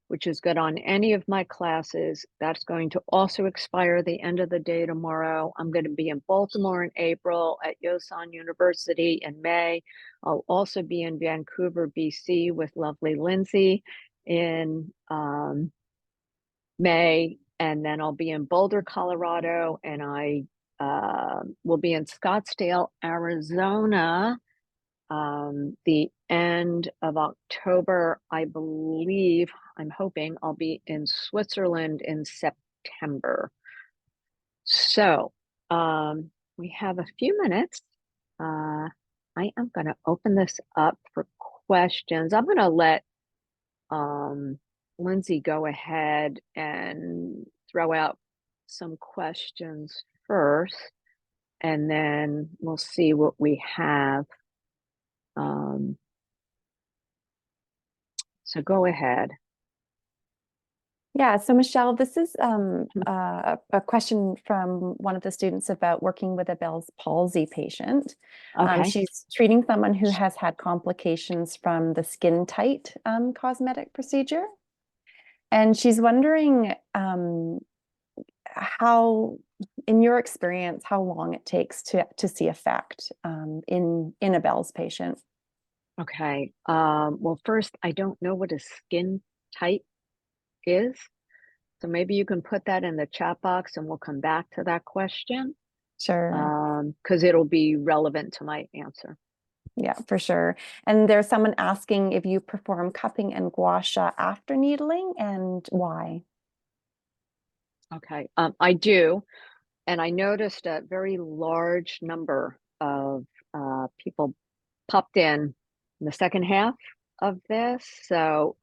which is good on any of my classes, that's going to also expire the end of the day tomorrow. I'm going to be in Baltimore in April, at Yosan University in May. I'll also be in Vancouver, BC with lovely Lindsay in May, and then I'll be in Boulder, Colorado, and I will be in Scottsdale, Arizona, the end of October. I believe, I'm hoping I'll be in Switzerland in September. So we have a few minutes. I am going to open this up for questions. I'm going to let Lindsay go ahead and throw out some questions first, and then we'll see what we have. So go ahead. Yeah, so Michelle, this is a question from one of the students about working with a Bell's palsy patient. Okay. She's treating someone who has had complications from the skin tight cosmetic procedure. And she's wondering how, in your experience, how long it takes to see effect in a Bell's patient. Okay. Well, first, I don't know what a skin tight is. So maybe you can put that in the chat box and we'll come back to that question. Sure. Because it'll be relevant to my answer. Yeah, for sure. And there's someone asking if you perform cupping and gua sha after needling and why. Okay. I do. And I noticed a very large number of people popped in the second half of this. So,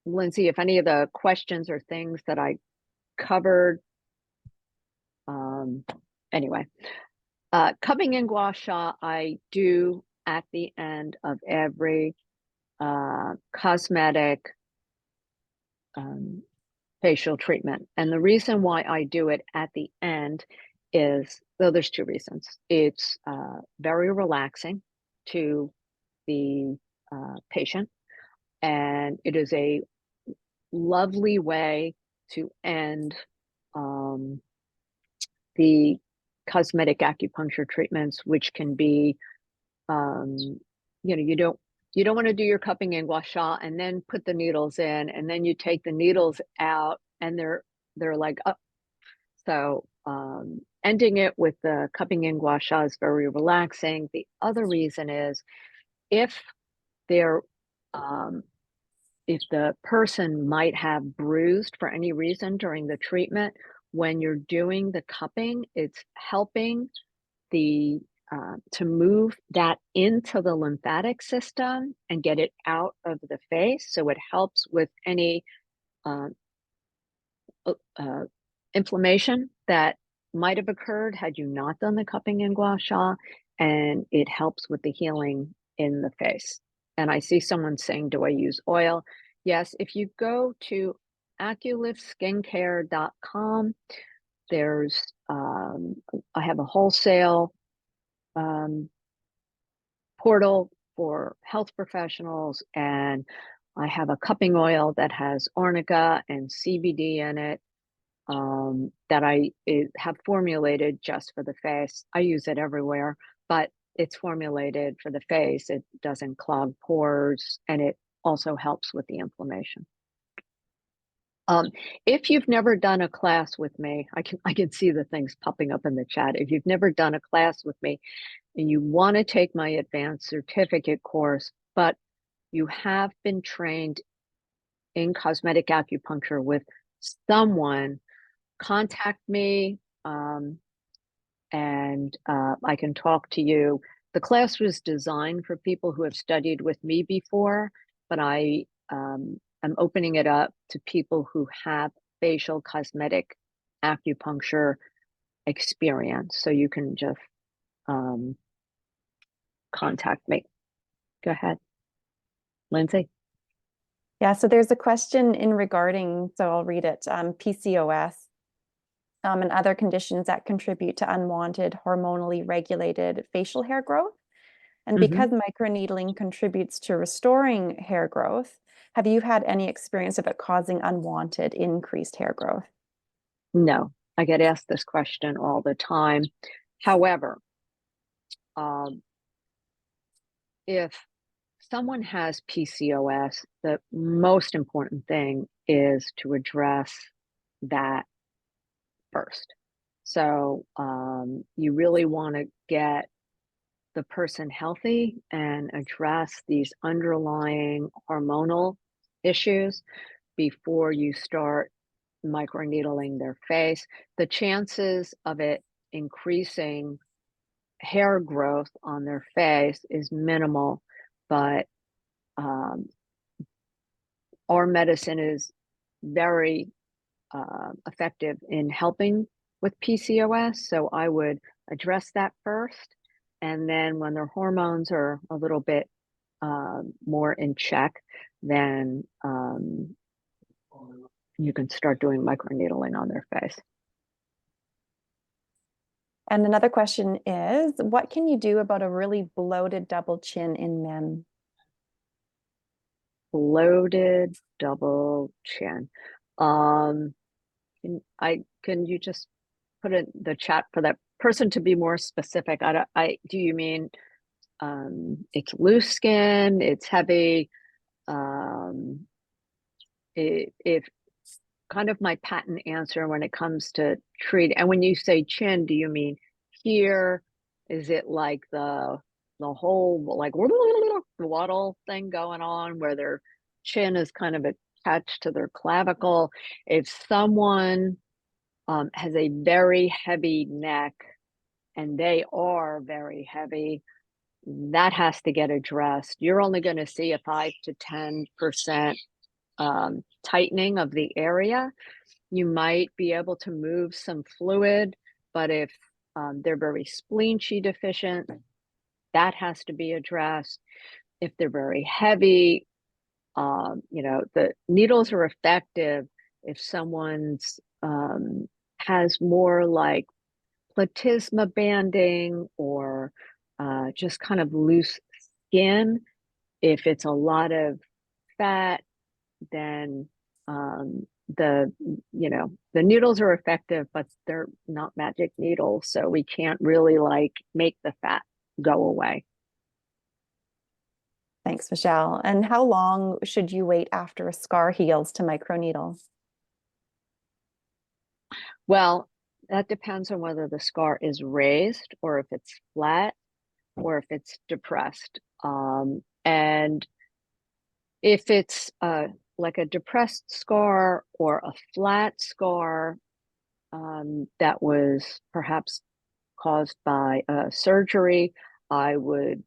Lindsay, if any of the questions or things that I covered, anyway, cupping and gua sha, I do at the end of every cosmetic facial treatment. And the reason why I do it at the end is, though there's two reasons. It's very relaxing to the patient, and it is a lovely way to end the cosmetic acupuncture treatments, which can be, you don't want to do your cupping and gua sha and then put the needles in, and then you take the needles out and they're like up. So ending it with the cupping and gua sha is very relaxing. The other reason is if they're if the person might have bruised for any reason during the treatment, when you're doing the cupping, it's helping the to move that into the lymphatic system and get it out of the face. So it helps with any uh, inflammation that might have occurred had you not done the cupping and gua sha, and it helps with the healing in the face. And I see someone saying, do I use oil? Yes, if you go to aculifskincare.com, there's I have a wholesale um, portal for health professionals, and I have a cupping oil that has arnica and CBD in it that have formulated just for the face. I use it everywhere, but it's formulated for the face. It doesn't clog pores, and it also helps with the inflammation. Um, if you've never done a class with me, I can see the things popping up in the chat. If you've never done a class with me and you want to take my advanced certificate course, but you have been trained in cosmetic acupuncture with someone, contact me and I can talk to you. The class was designed for people who have studied with me before, but I am opening it up to people who have facial cosmetic acupuncture experience. So you can just um, contact me. Go ahead, Lindsay. Yeah, so there's a question in regarding, so I'll read it, PCOS and other conditions that contribute to unwanted hormonally regulated facial hair growth. And Mm-hmm. because microneedling contributes to restoring hair growth, have you had any experience of it causing unwanted increased hair growth? No, I get asked this question all the time. However, um, if someone has PCOS, the most important thing is to address that first. So you really want to get the person healthy and address these underlying hormonal issues before you start microneedling their face. The chances of it increasing hair growth on their face is minimal, but um, our medicine is very effective in helping with PCOS. So I would address that first. And then when their hormones are a little bit more in check, then you can start doing microneedling on their face. And another question is, what can you do about a really bloated double chin in men? Bloated double chin. Um, can you just put in the chat for that person to be more specific? Do you mean it's loose skin, it's heavy? Um, if kind of my patent answer when it comes to treat, and when you say chin, do you mean here? Is it like the whole like waddle thing going on where their chin is kind of attached to their clavicle? If someone has a very heavy neck and they are very heavy, that has to get addressed. You're only going to see a 5 to 10% tightening of the area. You might be able to move some fluid, but if they're very spleen chi deficient, that has to be addressed. If they're very heavy, the needles are effective if someone's has more like platysma banding or just kind of loose skin. If it's a lot of fat, then the the needles are effective, but they're not magic needles, so we can't really like make the fat go away. Thanks, Michelle. And how long should you wait after a scar heals to microneedle? Well, that depends on whether the scar is raised or if it's flat or if it's depressed. And if it's like a depressed scar or a flat scar that was perhaps caused by surgery, I would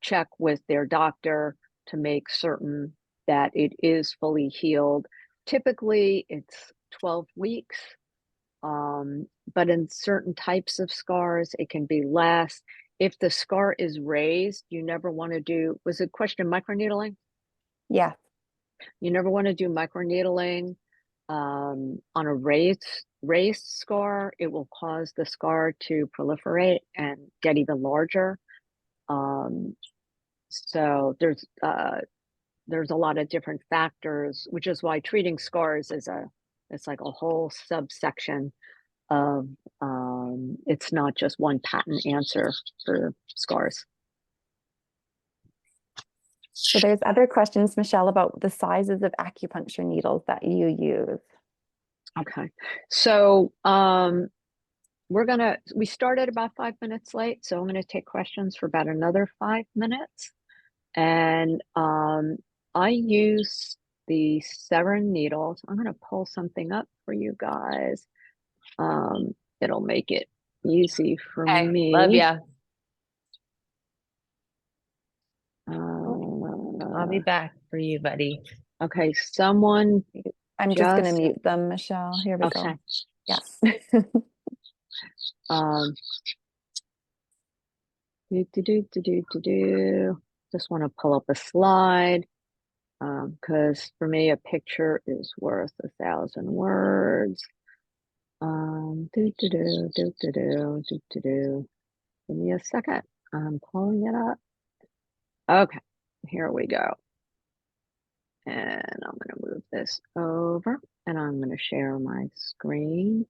check with their doctor to make certain that it is fully healed. Typically, it's 12 weeks, but in certain types of scars, it can be less. If the scar is raised, you never want to do, was it question microneedling? Yeah. You never want to do microneedling on a raised scar. It will cause the scar to proliferate and get even larger. So there's a lot of different factors, which is why treating scars is it's like a whole subsection of it's not just one patent answer for scars. So there's other questions, Michelle, about the sizes of acupuncture needles that you use. Okay. So we started about 5 minutes late, so I'm gonna take questions for about another 5 minutes. And I use the 7 needles. I'm gonna pull something up for you guys. It'll make it easy for Hey, love me. ya. I'll be back for you, buddy. Okay, someone I'm just going to mute them, Michelle. Here we okay. go. Yeah. Just want to pull up a slide because for me a picture is worth 1,000 words. Give me a second. I'm pulling it up. Okay, here we go. And I'm going to move this over and I'm going to share my screen.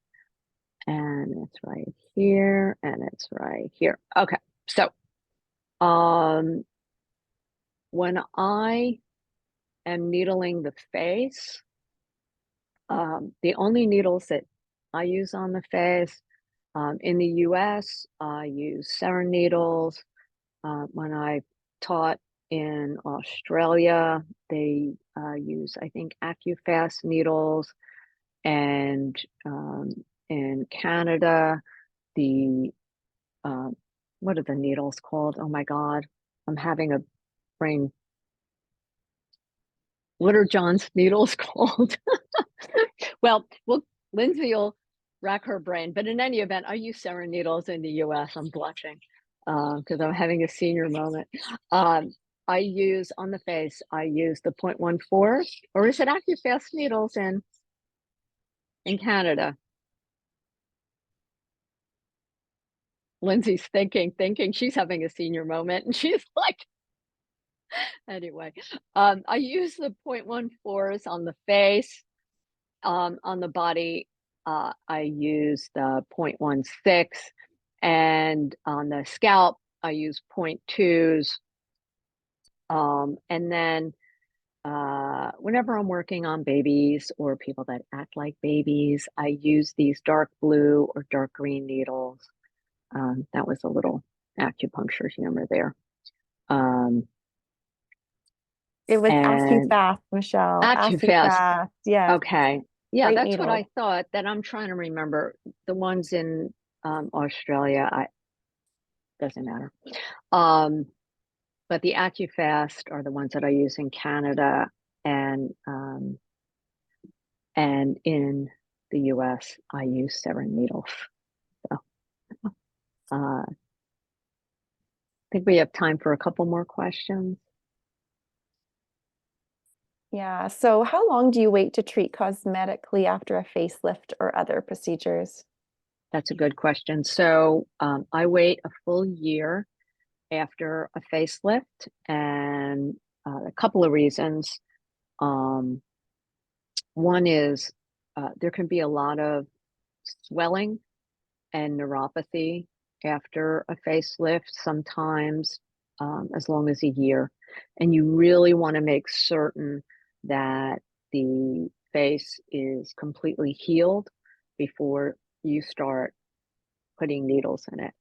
And it's right here and it's right here. Okay, so when I am needling the face, the only needles that I use on the face in the US, I use Cera needles. When I taught in Australia, they use, I think, AccuFast needles. And in Canada, the what are the needles called? Oh my God, I'm having a brain. What are John's needles called? Well, Lindsay will rack her brain. But in any event, I use Cera needles in the US. I'm blushing because I'm having a senior moment. I use on the face, I use the 0.14, or is it AccuFast needles in Canada? Lindsay's thinking, she's having a senior moment, and she's like, anyway, I use the 0.14s on the face. On the body, I use the 0.16, and on the scalp, I use 0.2s. And then whenever I'm working on babies or people that act like babies, I use these dark blue or dark green needles. That was a little acupuncture humor there. It was And AccuFast, Michelle. AccuFast. AccuFast. Yes. Okay. Yeah, Great that's what I needle. thought. That I'm trying to remember. The ones in Australia, doesn't matter. But the AccuFast are the ones that I use in Canada and in the US, I use Cera needles. So I think we have time for a couple more questions. Yeah. So how long do you wait to treat cosmetically after a facelift or other procedures? That's a good question. So I wait a full year after a facelift, and a couple of reasons. One is there can be a lot of swelling and neuropathy after a facelift, sometimes as long as a year. And you really want to make certain that the face is completely healed before you start putting needles in it.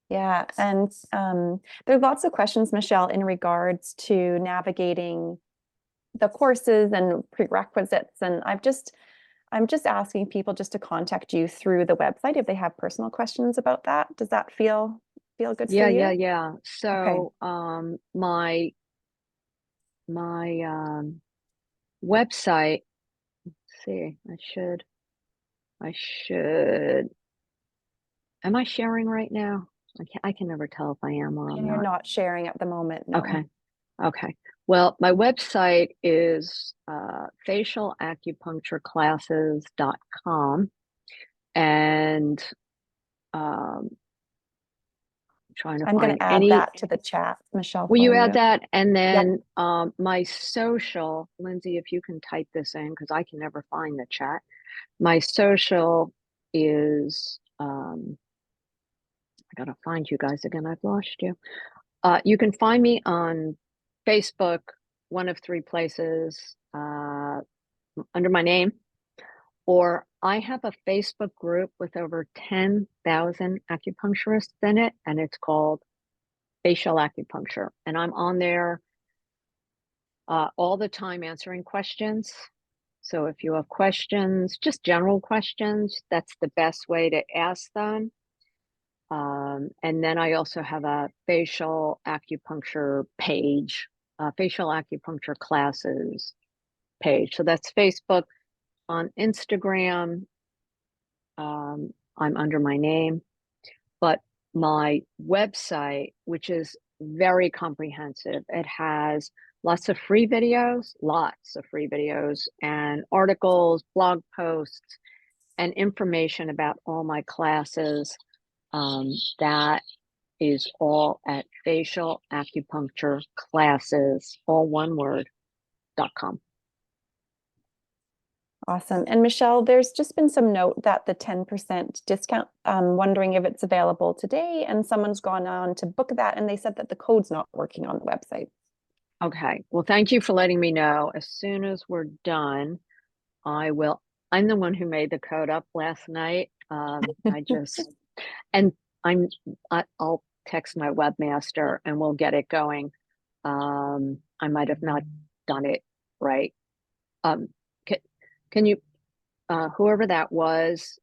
Yeah, and there are lots of questions, Michelle, in regards to navigating the courses and prerequisites. And I'm just asking people just to contact you through the website if they have personal questions about that. Does that feel good for you? Yeah. Okay. So my website, let's see, I should, am I sharing right now? I can never tell if I am or I'm And you're not. not sharing at the moment, no. Okay. Okay. Well, my website is facialacupunctureclasses.com. And um, trying to I'm going find to add any. that to the chat, Michelle, Will for you add you. that? And Yep. then my social, Lindsay, if you can type this in, because I can never find the chat. My social is, I gotta find you guys again. I've lost you. You can find me on Facebook, one of three places, under my name, or I have a Facebook group with over 10,000 acupuncturists in it, and it's called Facial Acupuncture. And I'm on there all the time answering questions. So if you have questions, just general questions, that's the best way to ask them. And then I also have a facial acupuncture page, facial acupuncture classes page. So that's Facebook. On Instagram, I'm under my name, but my website, which is very comprehensive, it has lots of free videos, and articles, blog posts, and information about all my classes. That is all at facial acupuncture classes, all one word, .com. Awesome. And Michelle, there's just been some note that the 10% discount, wondering if it's available today, and someone's gone on to book that and they said that the code's not working on the website. Okay. Well, thank you for letting me know. As soon as we're done, I will. I'm the one who made the code up last night. I just, and I'll text my webmaster and we'll get it going. I might have not done it right. Can you, whoever that was,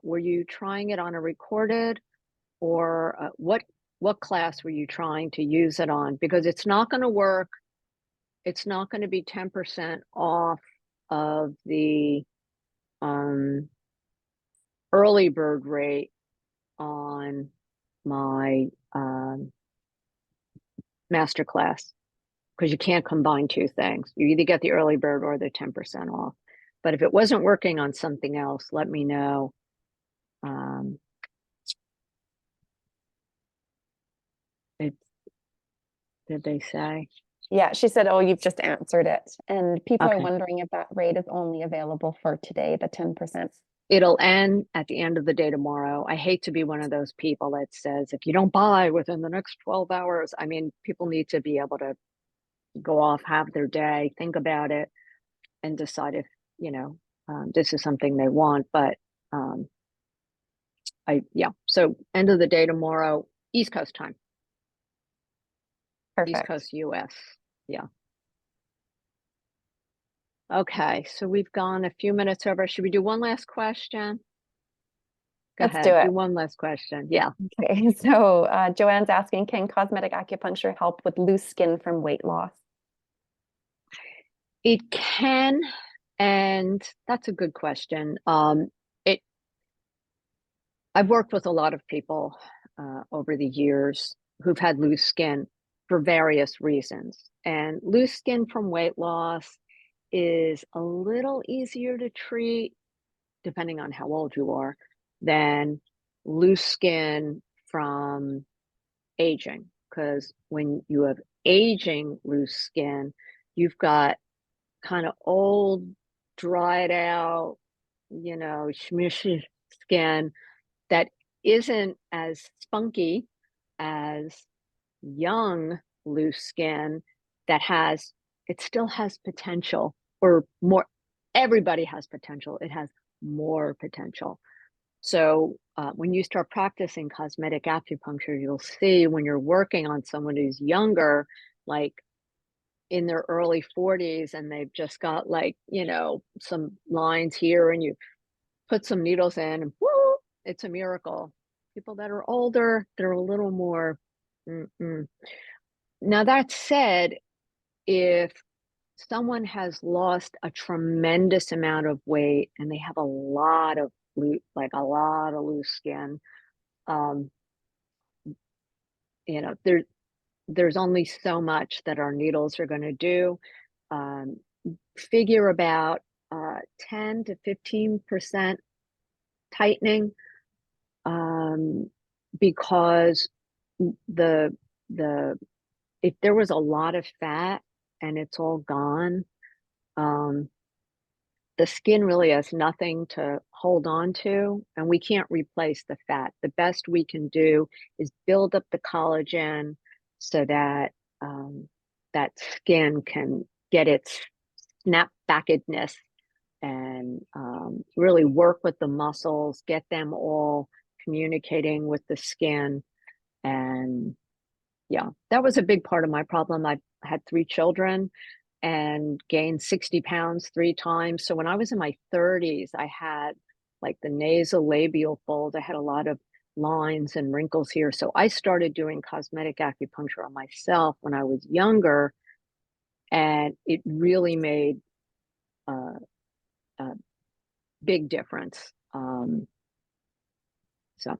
were you trying it on a recorded, or what class were you trying to use it on? Because it's not going to work. It's not going to be 10% off of the early bird rate on my masterclass, because you can't combine two things. You either get the early bird or the 10% off. But if it wasn't working on something else, let me know. Did they say? Yeah, she said, oh, you've just answered it. And people are Okay. wondering if that rate is only available for today, the 10%. It'll end at the end of the day tomorrow. I hate to be one of those people that says, if you don't buy within the next 12 hours, I mean, people need to be able to go off, have their day, think about it, and decide if, this is something they want. But so end of the day tomorrow, East Coast time. Perfect. East Coast US. Yeah. Okay, so we've gone a few minutes over. Should we do one last question? Go Let's ahead, do it. do one last question. Yeah. Okay, so Joanne's asking, can cosmetic acupuncture help with loose skin from weight loss? It can, and that's a good question. I've worked with a lot of people over the years who've had loose skin for various reasons. And loose skin from weight loss is a little easier to treat, depending on how old you are, than loose skin from aging. Because when you have aging loose skin, you've got kind of old, dried out, smushy skin that isn't as spunky as young loose skin it still has potential, or more. Everybody has potential. It has more potential. So when you start practicing cosmetic acupuncture, you'll see when you're working on someone who's younger, like in their early 40s, and they've just got some lines here, and you put some needles in and whoo, it's a miracle. People that are older, they're a little more. Now, that said, if someone has lost a tremendous amount of weight and they have a lot of loose skin, you know, there's only so much that our needles are going to do. Um, Figure about 10 to 15% tightening, because the the if there was a lot of fat and it's all gone, um, the skin really has nothing to hold on to, and we can't replace the fat. The best we can do is build up the collagen so that that skin can get its snapbackedness and really work with the muscles, get them all communicating with the skin. And yeah, that was a big part of my problem. I had 3 children and gained 60 pounds 3 times. So when I was in my 30s, I had like the nasolabial fold. I had a lot of lines and wrinkles here. So I started doing cosmetic acupuncture on myself when I was younger, and it really made a, a big difference. So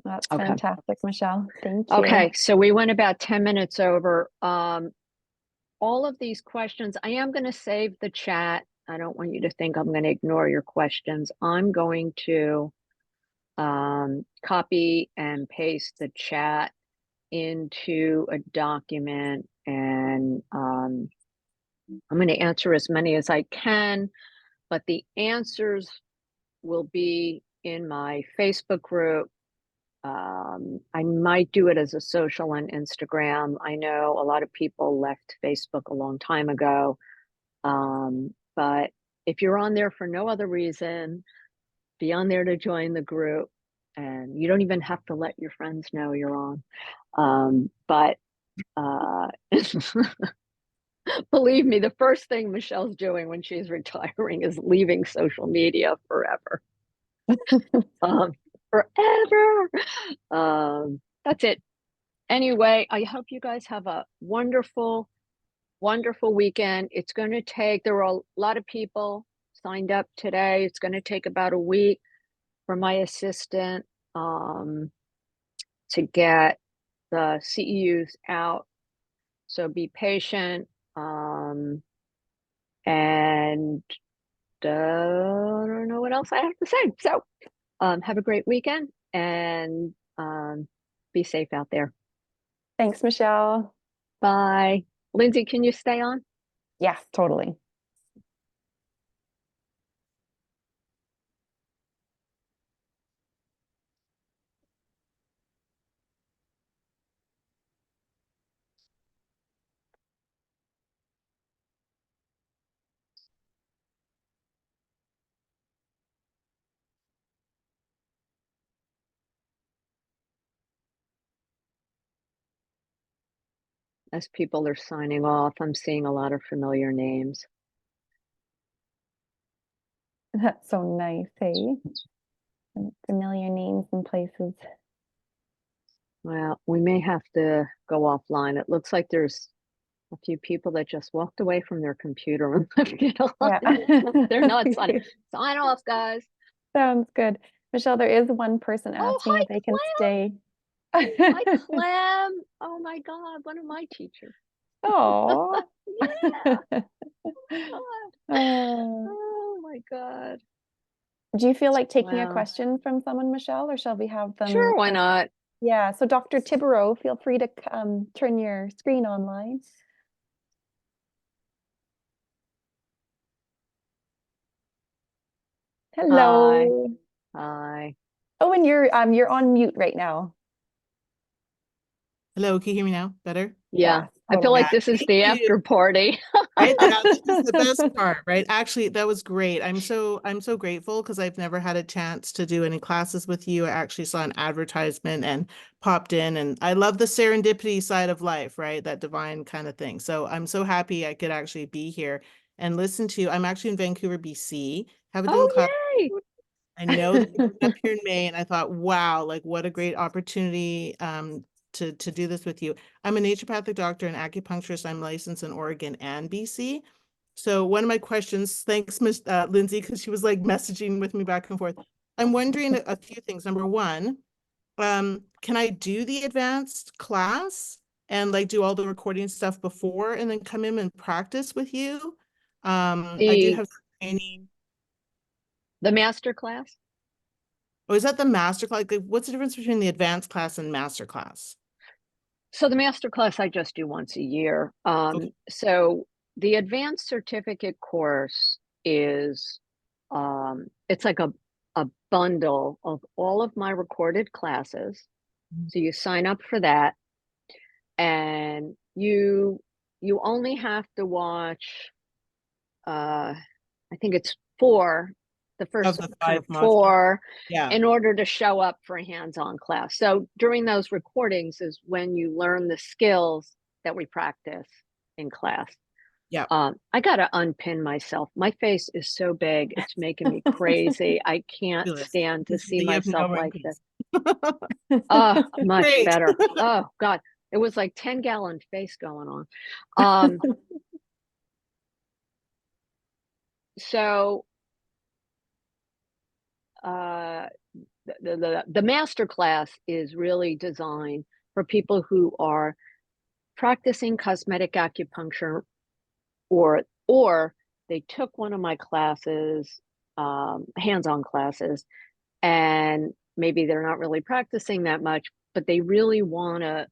That's okay. fantastic, Michelle. Thank you. Okay, so we went about 10 minutes over. All of these questions, I am going to save the chat. I don't want you to think I'm going to ignore your questions. I'm going to copy and paste the chat into a document, and I'm going to answer as many as I can, but the answers will be in my Facebook group. I might do it as a social on Instagram. I know a lot of people left Facebook a long time ago. But if you're on there for no other reason, be on there to join the group. And you don't even have to let your friends know you're on. But believe me, the first thing Michelle's doing when she's retiring is leaving social media forever. Forever. That's it. Anyway, I hope you guys have a wonderful, wonderful weekend. It's going to take, there were a lot of people signed up today. It's going to take about a week for my assistant to get the CEUs out. So be patient. And I don't know what else I have to say. So have a great weekend, and be safe out there. Thanks, Michelle. Bye. Lindsay, can you stay on? Yes, totally. As people are signing off, I'm seeing a lot of familiar names. That's so nice, hey? Familiar names and places. Well, we may have to go offline. It looks like there's a few people that just walked away from their computer and left it on. Yeah. They're not signing. Sign off, guys. Sounds good. Michelle, there is one person Oh, asking hi, if they can Clem. stay. Hi, Clem. Oh my God, one of my teachers. Oh. Yeah. Oh my God. Do you feel like taking a Wow. question from someone, Michelle, or shall we have them? Sure, why not? Yeah, so Dr. Tibereau, feel free to turn your screen online. Hello. Hi. Oh, and you're on mute right now. Hello, can you hear me now? Better? Yeah, Yes, I feel totally. like this is Thank the you. after party. Right? Yeah, this is the best part, right? Actually, that was great. I'm so grateful because I've never had a chance to do any classes with you. I actually saw an advertisement and popped in, and I love the serendipity side of life, right? That divine kind of thing. So I'm so happy I could actually be here and listen to you. I'm actually in Vancouver, BC. Haven't done class. Yay! I know that you're up here in May, and I thought, wow, like what a great opportunity to do this with you. I'm a naturopathic doctor and acupuncturist. I'm licensed in Oregon and BC. So one of my questions, thanks, Miss Lindsay, because she was like messaging with me back and forth. I'm wondering a few things. Number one, can I do the advanced class and like do all the recording stuff before and then come in and practice with you? I do The have training. the master class. Oh, is that the master class? Like, what's the difference between the advanced class and master class? So the master class I just do once a year. Okay. So the advanced certificate course is it's like a bundle of all of my recorded classes. So you sign up for that, and you only have to watch I think it's four, the Of first the kind of 5 modules. four, Yeah. in order to show up for a hands-on class. So during those recordings is when you learn the skills that we practice in class. Yeah. I gotta unpin myself. My face is so big, it's making me crazy. I can't Fabulous. stand to see You have no myself like this. wrinkles. Oh, much Great. better. Oh God, it was like 10-gallon face going on. Um, so uh, the master class is really designed for people who are practicing cosmetic acupuncture, or they took one of my classes, hands-on classes, and maybe they're not really practicing that much, but they really want to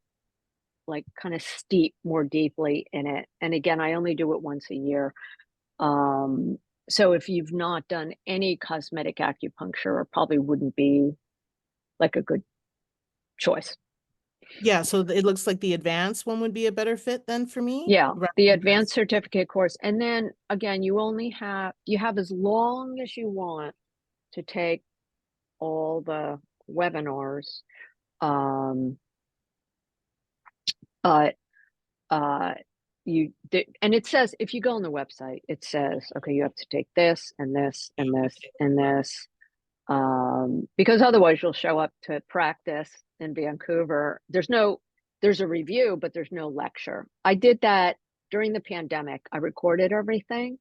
like kind of steep more deeply in it. And again, I only do it once a year. Um, so if you've not done any cosmetic acupuncture, it probably wouldn't be like a good choice. Yeah, so it looks like the advanced one would be a better fit then for me. Yeah, rather the than advanced just- certificate course. And then again, you have as long as you want to take all the webinars. Um, but uh, and it says, if you go on the website, it says, okay, you have to take this and this and this and this. Because otherwise you'll show up to practice in Vancouver. There's a review, but there's no lecture. I did that during the pandemic. I recorded everything,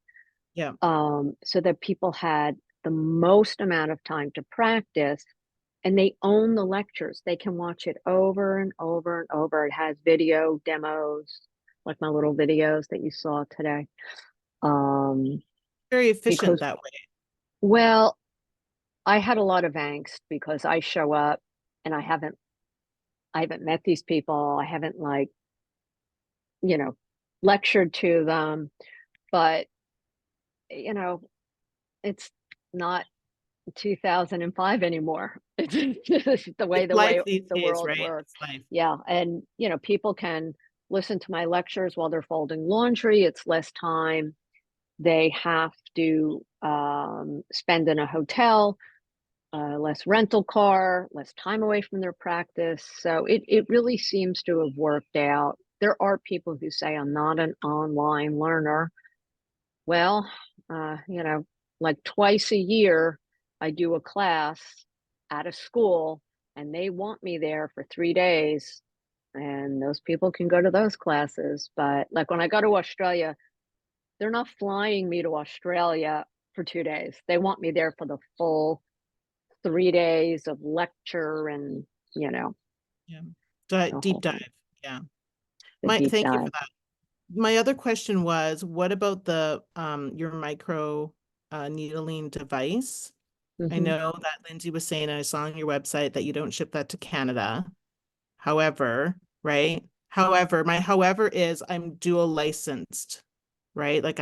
Yeah. so that people had the most amount of time to practice, and they own the lectures. They can watch it over and over and over. It has video demos, like my little videos that you saw today. Very efficient Because, that way. well, I had a lot of angst because I show up and I haven't met these people. I haven't like, lectured to them, but you know, it's not 2005 anymore. It's just the way It's the life way these the days, world right? works. It's life. Yeah, and people can listen to my lectures while they're folding laundry. It's less time they have to spend in a hotel, less rental car, less time away from their practice. So it really seems to have worked out. There are people who say I'm not an online learner. Well, like twice a year, I do a class at a school and they want me there for 3 days. And those people can go to those classes. But like when I go to Australia, they're not flying me to Australia for 2 days. They want me there for the full 3 days of lecture and, Yeah. the Deep whole dive. Yeah. the deep Thank you for dive. that. My other question was, what about the your micro needling device? I Mhm. know that Lindsay was saying, and I saw on your website that you don't ship that to Canada. However, right? However is I'm dual licensed, right? Like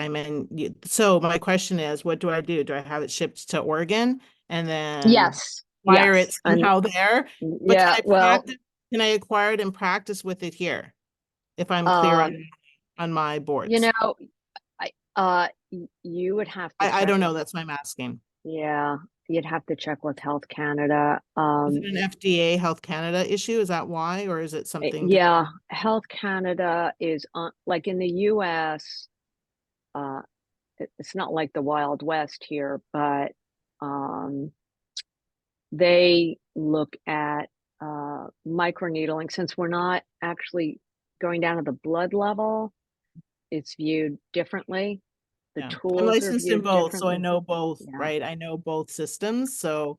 so my question is, what do I do? Do I have it shipped to Oregon and then Yes. wire Yes. it And somehow there? But yeah, well, can I acquire it and practice with it here if I'm clear um, on my you boards? know, you would have to I check don't with, know. That's why I'm asking. yeah, you'd have to check with Health Canada. Is it an FDA Health Canada issue? Is that why, or is it something different? Yeah, Health Canada is on, like in the US, uh, it's not like the Wild West here, but um, they look at microneedling. Since we're not actually going down to the blood level, it's viewed differently. The Yeah, I'm tools are licensed in viewed both, so I differently. know both, Yeah. right? I know both systems, so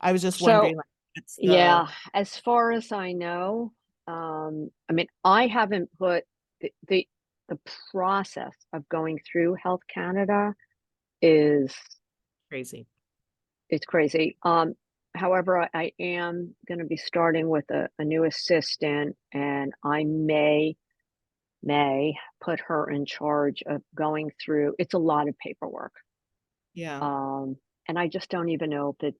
I was just So, wondering, like, what's the, yeah, as far as I know, I mean, I haven't put the process of going through Health Canada is crazy. it's crazy. However, I am going to be starting with a new assistant, and I may put her in charge of going through. It's a lot of paperwork. Yeah. And I just don't even know if it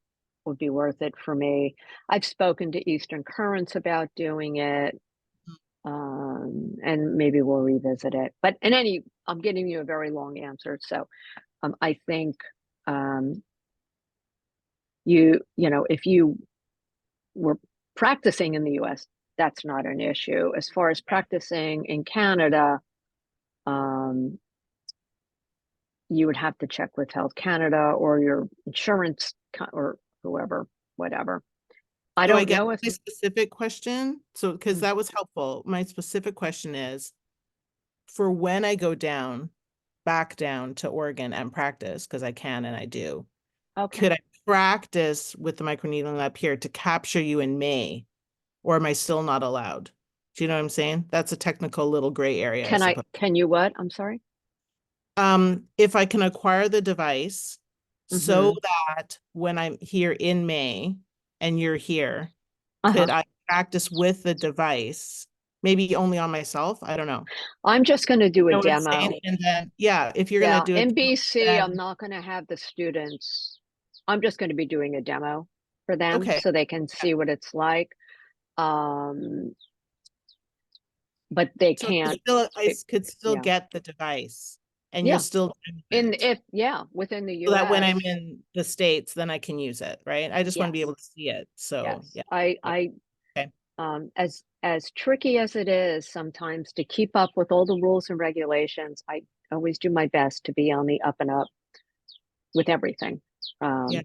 would be worth it for me. I've spoken to Eastern Currents about doing it, and maybe we'll revisit it. But I'm giving you a very long answer. So I think if you were practicing in the US, that's not an issue. As far as practicing in Canada, you would have to check with Health Canada or your insurance or whoever, whatever. I So I don't guess know if my specific question, so because Mm. that was helpful, my specific question is for when I go back down to Oregon and practice, because I can and I do, Okay. could I practice with the microneedling up here to capture you in May, or am I still not allowed? Do you know what I'm saying? That's a technical little gray area, I suppose. Can you what? I'm sorry. If I can acquire the device so Mm-hmm. that when I'm here in May and you're here, Uh-huh. could I practice with the device? Maybe only on myself. I don't know. I'm just going to do a You know what I'm demo. saying? And then, yeah, if you're Yeah, gonna do it, in BC, I'm then not going to have the students. I'm just going to be doing a demo for them okay. so they can see what it's like. But they So I can't. could still Yeah. get the device, and you're Yeah. still doing it. Within the So that when US. I'm in the States, then I can use it, right? I just want to be Yes. able to see it. So Yes. yeah. I Okay. as tricky as it is sometimes to keep up with all the rules and regulations, I always do my best to be on the up and up with everything. Yeah.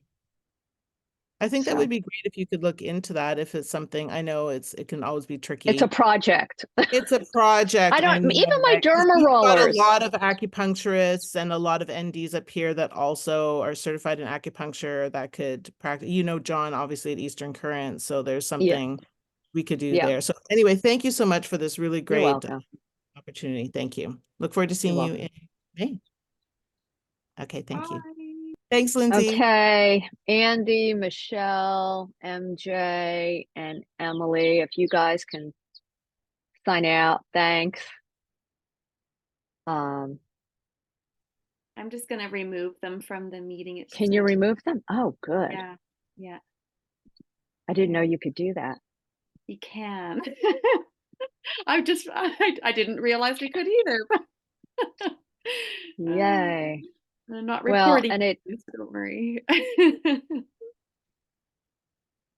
I think that So would be great if you could look into that if it's something. I know it can always be it's a tricky. project. It's a project, I I don't know, even my right? 'Cause derma we've got a rollers. lot of acupuncturists and a lot of NDs up here that also are certified in acupuncture that could practice. You know, John, obviously at Eastern Current, so there's Yeah, something we could do yeah. there. So anyway, thank you so much for this really You're great welcome. opportunity. Thank you. Look forward to You're seeing you welcome. in May. Okay, thank you. Bye. Thanks, Lindsay. Okay, Andy, Michelle, MJ, and Emily, if you guys can sign out, thanks. Um, I'm just going to remove them from the meeting. It's can just you going to, remove them? Oh, good. yeah, yeah, I didn't know yeah, you could do that. you can. I didn't realize we could either. Yay. I'm not Well, recording, and so don't worry.